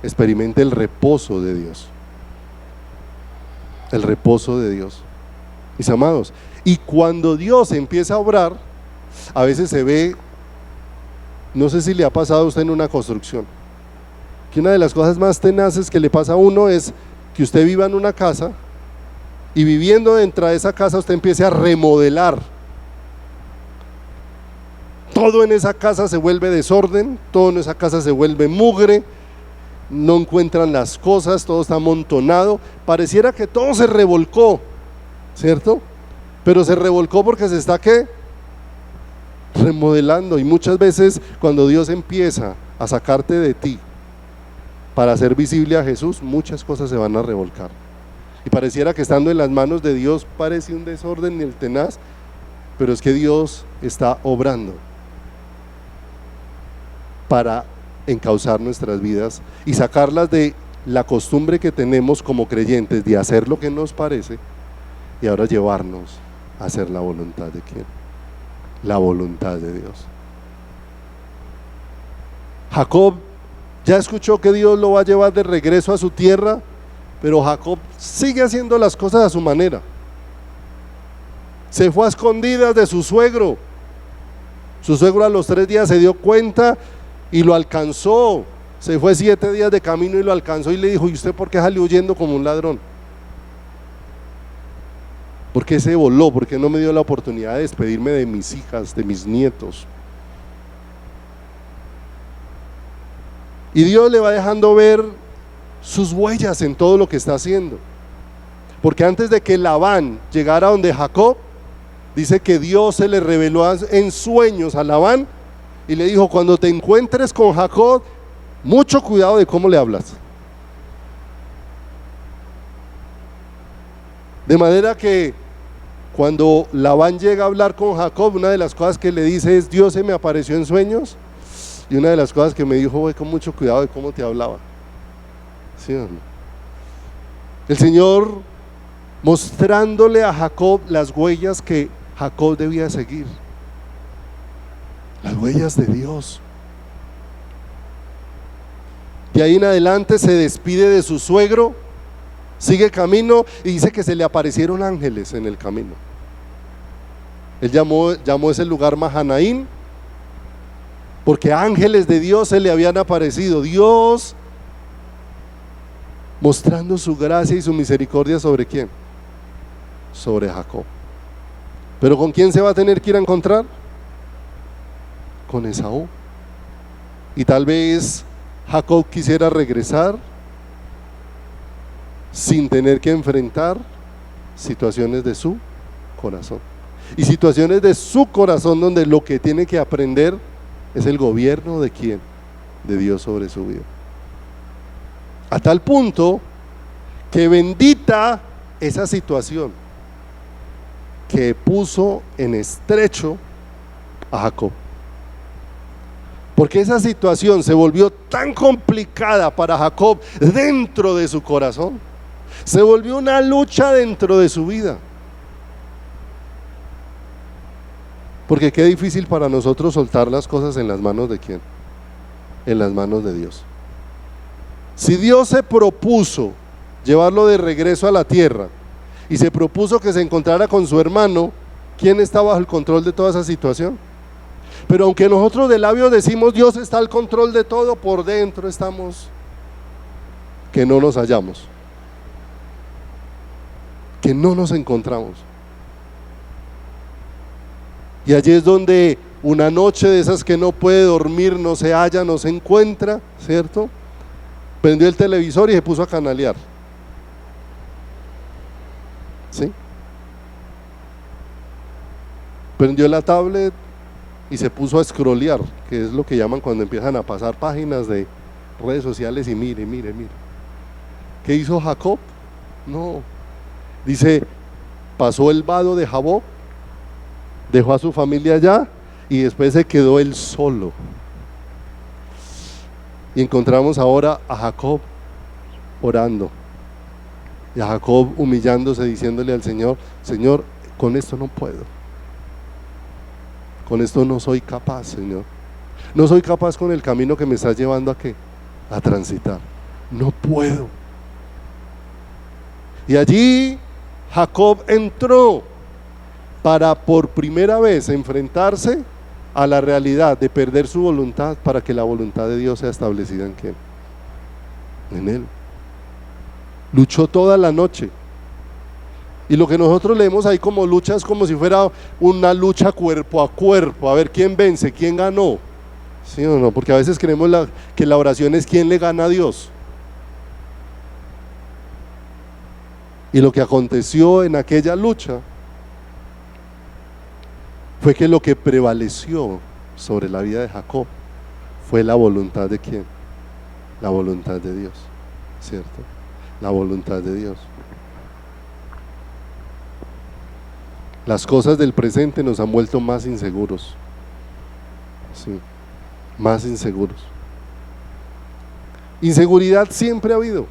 experimente el reposo de Dios. El reposo de Dios, mis amados. Y cuando Dios empieza a obrar, a veces se ve, no sé si le ha pasado a usted en una construcción, que una de las cosas más tenaces que le pasa a uno es que usted viva en una casa y viviendo dentro de esa casa usted empiece a remodelar. Todo en esa casa se vuelve desorden, todo en esa casa se vuelve mugre, no encuentran las cosas, todo está amontonado, pareciera que todo se revolcó, ¿cierto? Pero se revolcó porque se está, ¿qué? Remodelando. Y muchas veces cuando Dios empieza a sacarte de ti para hacer visible a Jesús, muchas cosas se van a revolcar. Y pareciera que estando en las manos de Dios parece un desorden y el tenaz, pero es que Dios está obrando para encauzar nuestras vidas y sacarlas de la costumbre que tenemos como creyentes de hacer lo que nos parece y ahora llevarnos a hacer la voluntad de ¿quién? La voluntad de Dios. Jacob ya escuchó que Dios lo va a llevar de regreso a su tierra, pero Jacob sigue haciendo las cosas a su manera. Se fue a escondidas de su suegro. Su suegro a los 3 días se dio cuenta y lo alcanzó. Se fue 7 días de camino y lo alcanzó y le dijo: ¿y usted por qué salió huyendo como un ladrón? ¿Por qué se voló? ¿Por qué no me dio la oportunidad de despedirme de mis hijas, de mis nietos? Y Dios le va dejando ver sus huellas en todo lo que está haciendo. Porque antes de que Labán llegara donde Jacob, dice que Dios se le reveló en sueños a Labán y le dijo: cuando te encuentres con Jacob, mucho cuidado de cómo le hablas. De manera que cuando Labán llega a hablar con Jacob, una de las cosas que le dice es: Dios se me apareció en sueños, y una de las cosas que me dijo fue con mucho cuidado de cómo te hablaba. ¿Sí o no? El Señor mostrándole a Jacob las huellas que Jacob debía seguir, las huellas de Dios. De ahí en adelante se despide de su suegro, sigue camino y dice que se le aparecieron ángeles en el camino. Él llamó ese lugar Mahanaín, porque ángeles de Dios se le habían aparecido. Dios mostrando su gracia y su misericordia ¿sobre quién? Sobre Jacob. ¿Pero con quién se va a tener que ir a encontrar? Con Esaú. Y tal vez Jacob quisiera regresar sin tener que enfrentar situaciones de su corazón. Y situaciones de su corazón donde lo que tiene que aprender es el gobierno de ¿quién? De Dios sobre su vida. A tal punto que bendita esa situación que puso en estrecho a Jacob. Porque esa situación se volvió tan complicada para Jacob dentro de su corazón. Se volvió una lucha dentro de su vida. Porque qué difícil para nosotros soltar las cosas en las manos de ¿quién? En las manos de Dios. Si Dios se propuso llevarlo de regreso a la tierra y se propuso que se encontrara con su hermano, ¿quién está bajo el control de toda esa situación? Pero aunque nosotros de labios decimos Dios está al control de todo, por dentro estamos que no nos hallamos, que no nos encontramos. Y allí es donde una noche de esas que no puede dormir, no se halla, no se encuentra, ¿cierto? Prendió el televisor y se puso a canalear. ¿Sí? Prendió la tablet y se puso a scrollear, que es lo que llaman cuando empiezan a pasar páginas de redes sociales y mire. ¿Qué hizo Jacob? No. Dice, pasó el vado de Jaboc, dejó a su familia allá y después se quedó él solo. Y encontramos ahora a Jacob orando y a Jacob humillándose, diciéndole al Señor: Señor, con esto no puedo, con esto no soy capaz, Señor, no soy capaz con el camino que me estás llevando ¿a qué? A transitar, no puedo. Y allí Jacob entró para por primera vez enfrentarse a la realidad de perder su voluntad para que la voluntad de Dios sea establecida ¿en quién? En él. Luchó toda la noche. Y lo que nosotros leemos ahí como lucha es como si fuera una lucha cuerpo a cuerpo, a ver quién vence, quién ganó. ¿Sí o no? Porque a veces creemos que la oración es quién le gana a Dios. Y lo que aconteció en aquella lucha fue que lo que prevaleció sobre la vida de Jacob fue la voluntad de ¿quién? La voluntad de Dios, ¿cierto? La voluntad de Dios. Las cosas del presente nos han vuelto más inseguros, sí, más inseguros. Inseguridad siempre ha habido,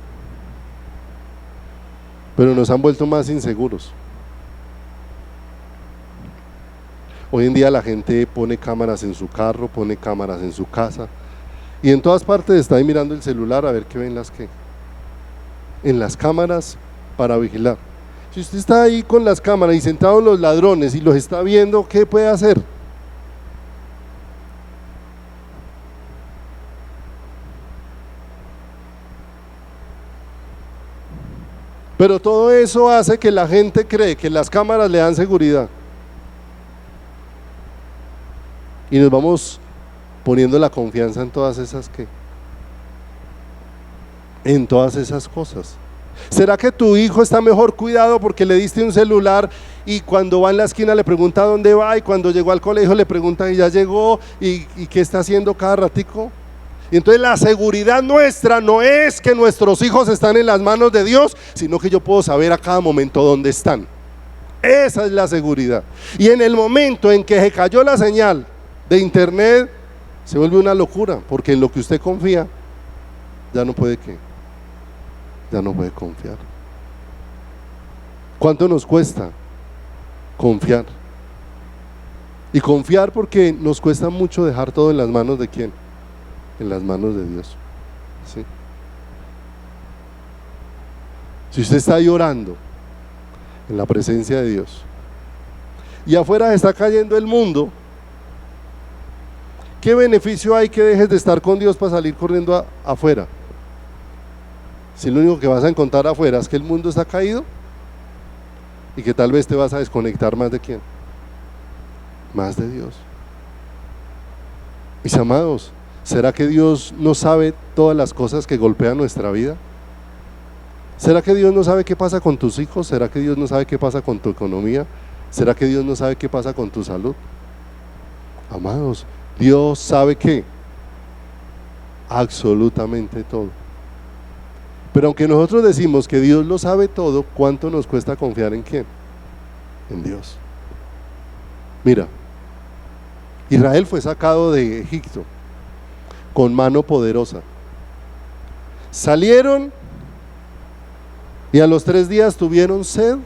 pero nos han vuelto más inseguros. Hoy en día la gente pone cámaras en su carro, pone cámaras en su casa y en todas partes está ahí mirando el celular a ver qué ven en las cámaras para vigilar. Si usted está ahí con las cámaras y sentados los ladrones y los está viendo, ¿qué puede hacer? Pero todo eso hace que la gente cree que las cámaras le dan seguridad. Y nos vamos poniendo la confianza en todas esas en todas esas cosas. ¿Será que tu hijo está mejor cuidado porque le diste un celular y cuando va en la esquina le pregunta dónde va y cuando llegó al colegio le pregunta y ya llegó y qué está haciendo cada ratico? Y entonces la seguridad nuestra no es que nuestros hijos están en las manos de Dios, sino que yo puedo saber a cada momento dónde están. Esa es la seguridad. Y en el momento en que se cayó la señal de internet, se vuelve una locura, porque en lo que usted confía ya no puede confiar. ¿Cuánto nos cuesta confiar? Y confiar porque nos cuesta mucho dejar todo en las manos de ¿quién? En las manos de Dios, ¿sí? Si usted está llorando en la presencia de Dios y afuera está cayendo el mundo, ¿qué beneficio hay que dejes de estar con Dios para salir corriendo afuera? Si lo único que vas a encontrar afuera es que el mundo está caído y que tal vez te vas a desconectar más de ¿quién? Más de Dios. Mis amados, ¿será que Dios no sabe todas las cosas que golpean nuestra vida? ¿Será que Dios no sabe qué pasa con tus hijos? ¿Será que Dios no sabe qué pasa con tu economía? ¿Será que Dios no sabe qué pasa con tu salud? Amados, Dios sabe qué, absolutamente todo. Pero aunque nosotros decimos que Dios lo sabe todo, ¿cuánto nos cuesta confiar en quién? En Dios. Mira, Israel fue sacado de Egipto con mano poderosa. Salieron y a los 3 días tuvieron sed,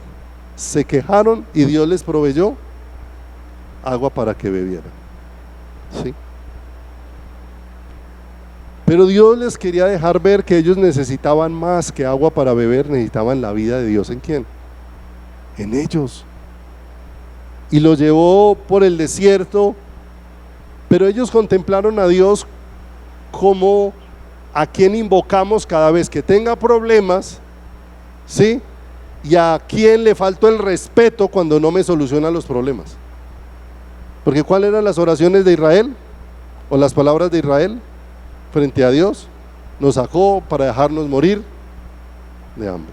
se quejaron y Dios les proveyó agua para que bebieran. ¿Sí? Pero Dios les quería dejar ver que ellos necesitaban más que agua para beber, necesitaban la vida de Dios. ¿En quién? En ellos. Y los llevó por el desierto, pero ellos contemplaron a Dios como a quien invocamos cada vez que tenga problemas, ¿sí? Y a quien le faltó el respeto cuando no me soluciona los problemas. Porque ¿cuáles eran las oraciones de Israel? ¿O las palabras de Israel frente a Dios? Nos sacó para dejarnos morir de hambre.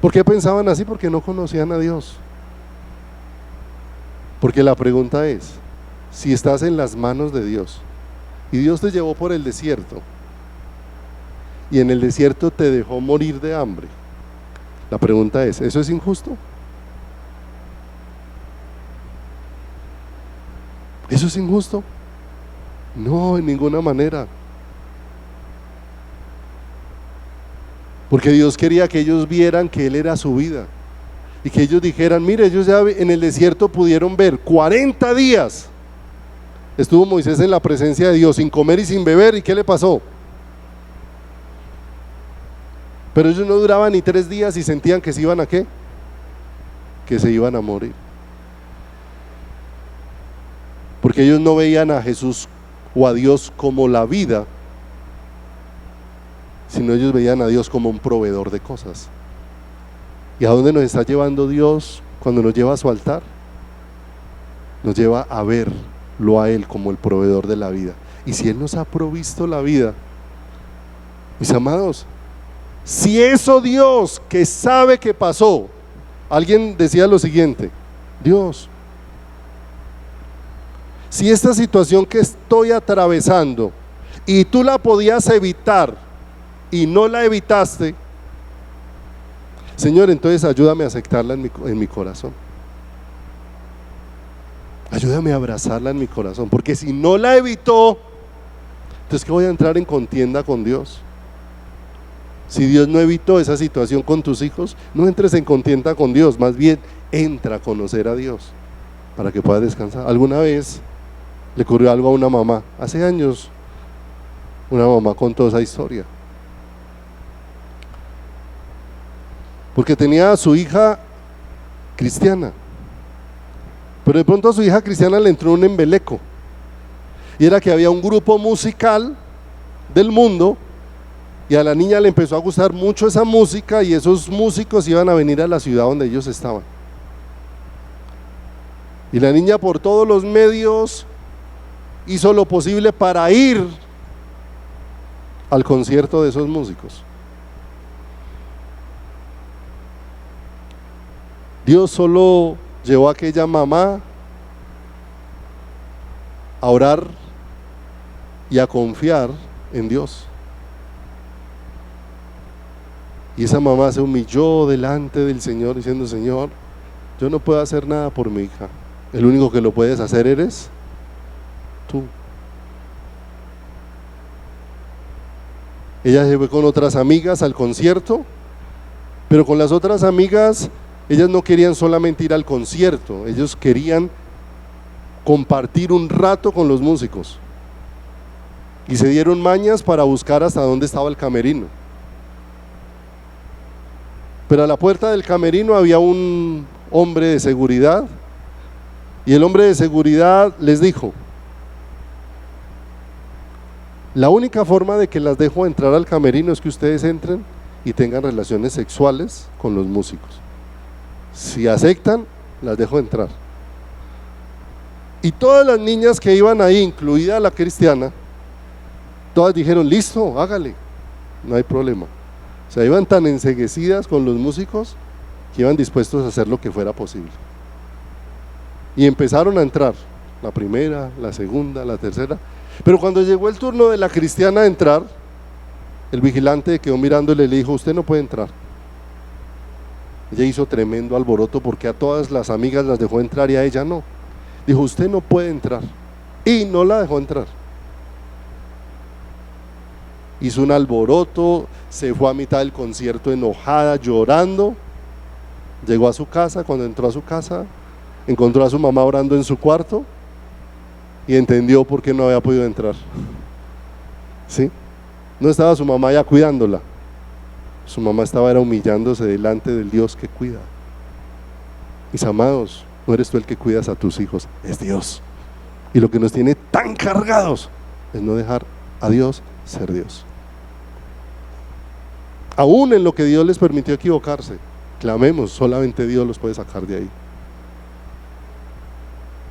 ¿Por qué pensaban así? Porque no conocían a Dios. Porque la pregunta es, si estás en las manos de Dios y Dios te llevó por el desierto y en el desierto te dejó morir de hambre, la pregunta es, ¿eso es injusto? ¿Eso es injusto? No, en ninguna manera. Porque Dios quería que ellos vieran que Él era su vida y que ellos dijeran, mire, ellos ya en el desierto pudieron ver 40 días estuvo Moisés en la presencia de Dios sin comer y sin beber, ¿y qué le pasó? Pero ellos no duraban ni 3 días y sentían que se iban a ¿qué? Que se iban a morir. Porque ellos no veían a Jesús o a Dios como la vida, sino ellos veían a Dios como un proveedor de cosas. ¿Y a dónde nos está llevando Dios cuando nos lleva a su altar? Nos lleva a verlo a Él como el proveedor de la vida. Y si Él nos ha provisto la vida, mis amados, Si eso Dios que sabe que pasó, alguien decía lo siguiente: Dios, si esta situación que estoy atravesando y tú la podías evitar y no la evitaste, Señor, entonces ayúdame a aceptarla en mi corazón. Ayúdame a abrazarla en mi corazón, porque si no la evitó, entonces ¿qué voy a entrar en contienda con Dios? Si Dios no evitó esa situación con tus hijos, no entres en contienda con Dios, más bien entra a conocer a Dios para que puedas descansar. Alguna vez le ocurrió algo a una mamá, hace años, una mamá contó esa historia, porque tenía a su hija cristiana, pero de pronto a su hija cristiana le entró un embeleco, y era que había un grupo musical del mundo, y a la niña le empezó a gustar mucho esa música, y esos músicos iban a venir a la ciudad donde ellos estaban, y la niña por todos los medios hizo lo posible para ir al concierto de esos músicos. Dios solo llevó a aquella mamá a orar y a confiar en Dios. Y esa mamá se humilló delante del Señor diciendo: Señor, yo no puedo hacer nada por mi hija, el único que lo puedes hacer eres tú. Ella se fue con otras amigas al concierto, pero con las otras amigas ellas no querían solamente ir al concierto, ellos querían compartir un rato con los músicos, y se dieron mañas para buscar hasta dónde estaba el camerino. Pero a la puerta del camerino había un hombre de seguridad, y el hombre de seguridad les dijo: la única forma de que las dejo entrar al camerino es que ustedes entren y tengan relaciones sexuales con los músicos. Si aceptan, las dejo entrar. Y todas las niñas que iban ahí, incluida la cristiana, todas dijeron: listo, hágale, no hay problema. O sea, iban tan enceguecidas con los músicos que iban dispuestos a hacer lo que fuera posible. Y empezaron a entrar, la primera, la segunda, la tercera. Pero cuando llegó el turno de la cristiana a entrar, el vigilante quedó mirándole y le dijo: usted no puede entrar. Ella hizo tremendo alboroto porque a todas las amigas las dejó entrar y a ella no. Dijo: usted no puede entrar, y no la dejó entrar. Hizo un alboroto, se fue a mitad del concierto enojada, llorando. Llegó a su casa. Cuando entró a su casa, encontró a su mamá orando en su cuarto y entendió por qué no había podido entrar. ¿Sí? No estaba su mamá ya cuidándola, su mamá estaba era humillándose delante del Dios que cuida. Mis amados, no eres tú el que cuidas a tus hijos, es Dios. Y lo que nos tiene tan cargados es no dejar a Dios ser Dios. Aún en lo que Dios les permitió equivocarse, clamemos, solamente Dios los puede sacar de ahí.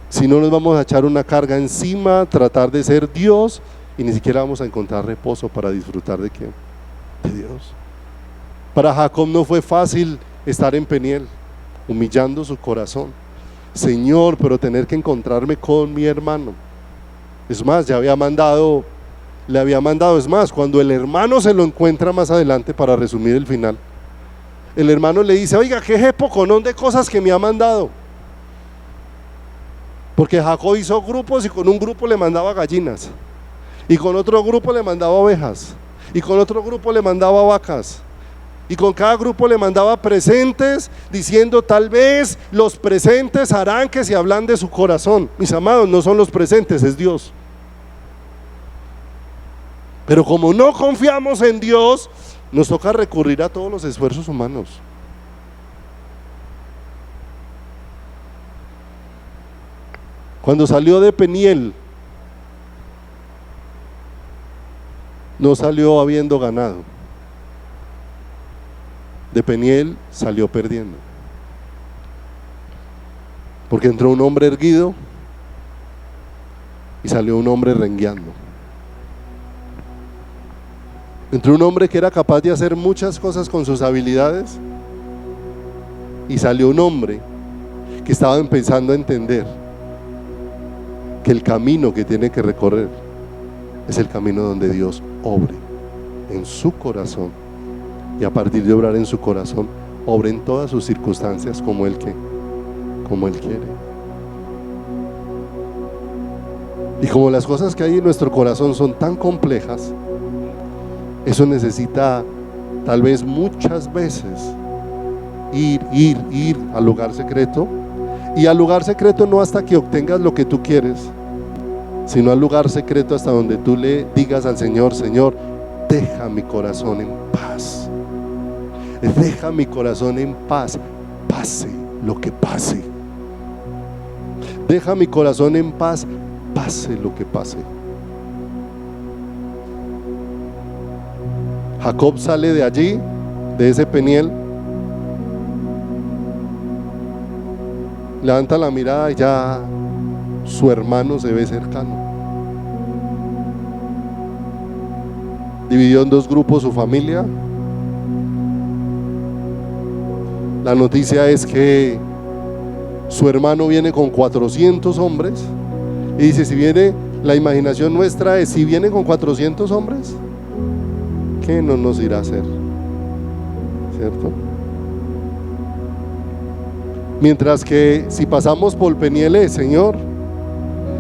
Si no, nos vamos a echar una carga encima, tratar de ser Dios, y ni siquiera vamos a encontrar reposo para disfrutar de ¿quién? De Dios. Para Jacob no fue fácil estar en Peniel, humillando su corazón. Señor, pero tener que encontrarme con mi hermano. Es más, le había mandado, es más, cuando el hermano se lo encuentra más adelante, para resumir el final, el hermano le dice: oiga, qué jepoconón de cosas que me ha mandado. Porque Jacob hizo grupos, y con un grupo le mandaba gallinas, y con otro grupo le mandaba ovejas, y con otro grupo le mandaba vacas, y con cada grupo le mandaba presentes, diciendo: tal vez los presentes harán que se hablan de su corazón. Mis amados, no son los presentes, es Dios. Pero como no confiamos en Dios, nos toca recurrir a todos los esfuerzos humanos. Cuando salió de Peniel, no salió habiendo ganado. De Peniel salió perdiendo, porque entró un hombre erguido y salió un hombre rengueando. Entró un hombre que era capaz de hacer muchas cosas con sus habilidades y salió un hombre que estaba empezando a entender que el camino que tiene que recorrer es el camino donde Dios obre en su corazón, y a partir de obrar en su corazón, obre en todas sus circunstancias como Él quiere. Y como las cosas que hay en nuestro corazón son tan complejas, eso necesita tal vez muchas veces ir al lugar secreto, y al lugar secreto no hasta que obtengas lo que tú quieres, sino al lugar secreto hasta donde tú le digas al Señor: Señor, deja mi corazón en paz, deja mi corazón en paz, pase lo que pase, deja mi corazón en paz, pase lo que pase. Jacob sale de allí, de ese Peniel, levanta la mirada y ya su hermano se ve cercano. Dividió en dos grupos su familia. La noticia es que su hermano viene con 400 hombres y dice: si viene, la imaginación nuestra es, si viene con 400 hombres, ¿qué no nos irá a hacer? ¿Cierto? Mientras que si pasamos por Peniel, Señor,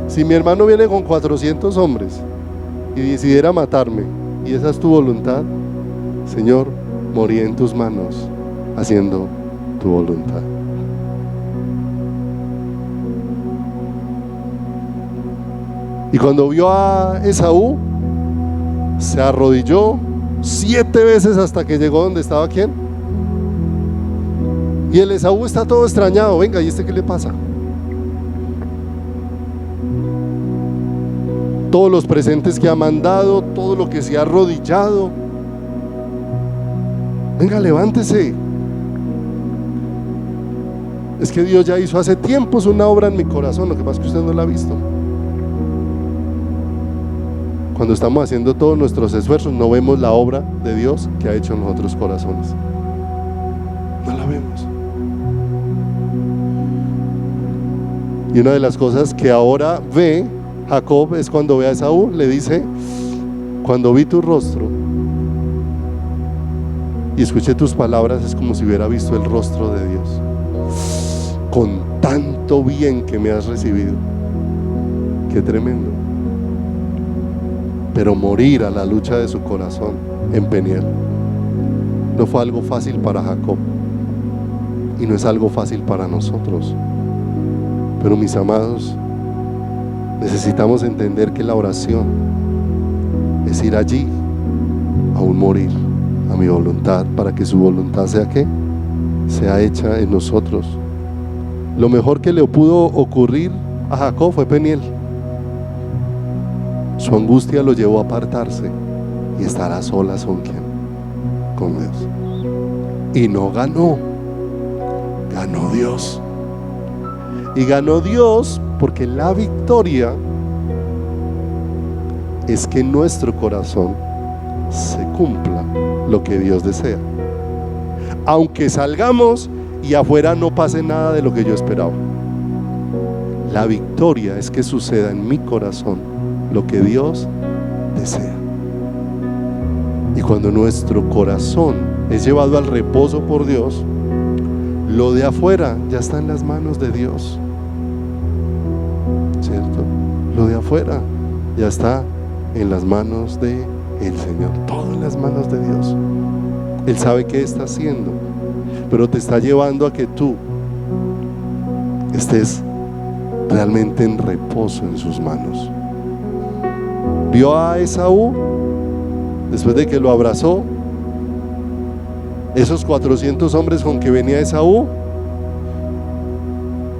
si mi hermano viene con 400 hombres y decidiera matarme, y esa es tu voluntad, Señor, morí en tus manos haciendo tu voluntad. Y cuando vio a Esaú, se arrodilló 7 veces hasta que llegó donde estaba ¿quién? Y el Esaú está todo extrañado. Venga, ¿y este qué le pasa? Todos los presentes que ha mandado, todo lo que se ha arrodillado. Venga, levántese. Es que Dios ya hizo hace tiempos una obra en mi corazón, lo que pasa es que usted no la ha visto. Cuando estamos haciendo todos nuestros esfuerzos, no vemos la obra de Dios que ha hecho en nuestros corazones. No la vemos. Y una de las cosas que ahora ve Jacob es cuando ve a Esaú, le dice: cuando vi tu rostro y escuché tus palabras, es como si hubiera visto el rostro de Dios, con tanto bien que me has recibido. Qué tremendo. Pero morir a la lucha de su corazón en Peniel no fue algo fácil para Jacob, y no es algo fácil para nosotros. Pero mis amados, necesitamos entender que la oración es ir allí, aún morir a mi voluntad, para que su voluntad sea ¿qué? Sea hecha en nosotros. Lo mejor que le pudo ocurrir a Jacob fue Peniel. Su angustia lo llevó a apartarse y estar a solas con ¿quién? Con Dios. Y no ganó, ganó Dios. Y ganó Dios porque la victoria es que en nuestro corazón se cumpla lo que Dios desea. Aunque salgamos y afuera no pase nada de lo que yo esperaba, la victoria es que suceda en mi corazón lo que Dios desea. Y cuando nuestro corazón es llevado al reposo por Dios, lo de afuera ya está en las manos de Dios, ¿cierto? Lo de afuera ya está en las manos de el Señor, todo en las manos de Dios. Él sabe qué está haciendo, pero te está llevando a que tú estés realmente en reposo en sus manos. Vio a Esaú, después de que lo abrazó, esos 400 hombres con que venía Esaú,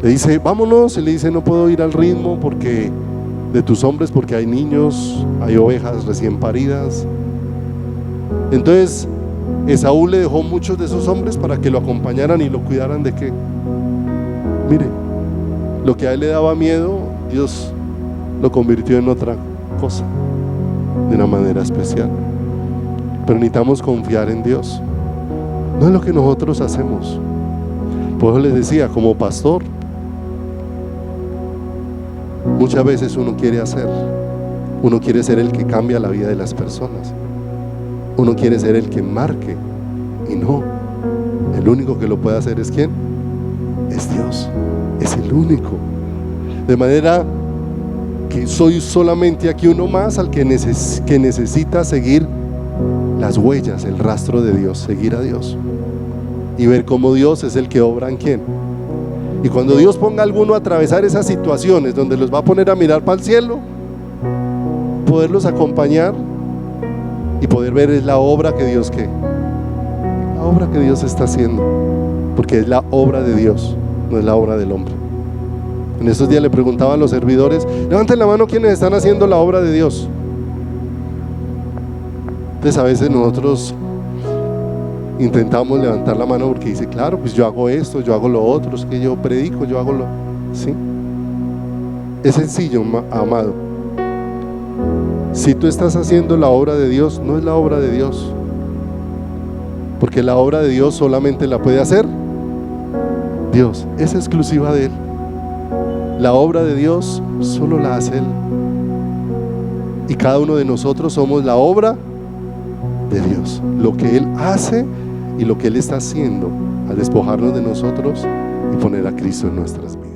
le dice: vámonos. Y le dice: no puedo ir al ritmo porque de tus hombres, porque hay niños, hay ovejas recién paridas. Entonces Esaú le dejó muchos de sus hombres para que lo acompañaran y lo cuidaran de qué. Mire, lo que a él le daba miedo, Dios lo convirtió en otra cosa, de una manera especial. pero necesitamos confiar en Dios. No es lo que nosotros hacemos. Por eso les decía, como pastor, muchas veces uno quiere ser el que cambia la vida de las personas, uno quiere ser el que marque, y no, el único que lo puede hacer es ¿quién? Es Dios, es el único. De manera que soy solamente aquí uno más al que necesita seguir las huellas, el rastro de Dios, seguir a Dios y ver cómo Dios es el que obra en quién. Y cuando Dios ponga a alguno a atravesar esas situaciones donde los va a poner a mirar para el cielo, poderlos acompañar y poder ver es la obra que Dios la obra que Dios está haciendo, porque es la obra de Dios, no es la obra del hombre. En estos días le preguntaba a los servidores: levanten la mano quienes están haciendo la obra de Dios. Entonces a veces nosotros intentamos levantar la mano porque dice: claro, pues yo hago esto, yo hago lo otro, es que yo predico, yo hago lo... ¿Sí? Es sencillo, amado. Si tú estás haciendo la obra de Dios, no es la obra de Dios, porque la obra de Dios solamente la puede hacer Dios, es exclusiva de Él. La obra de Dios solo la hace Él, y cada uno de nosotros somos la obra de Dios. Lo que Él hace y lo que Él está haciendo al despojarnos de nosotros y poner a Cristo en nuestras vidas.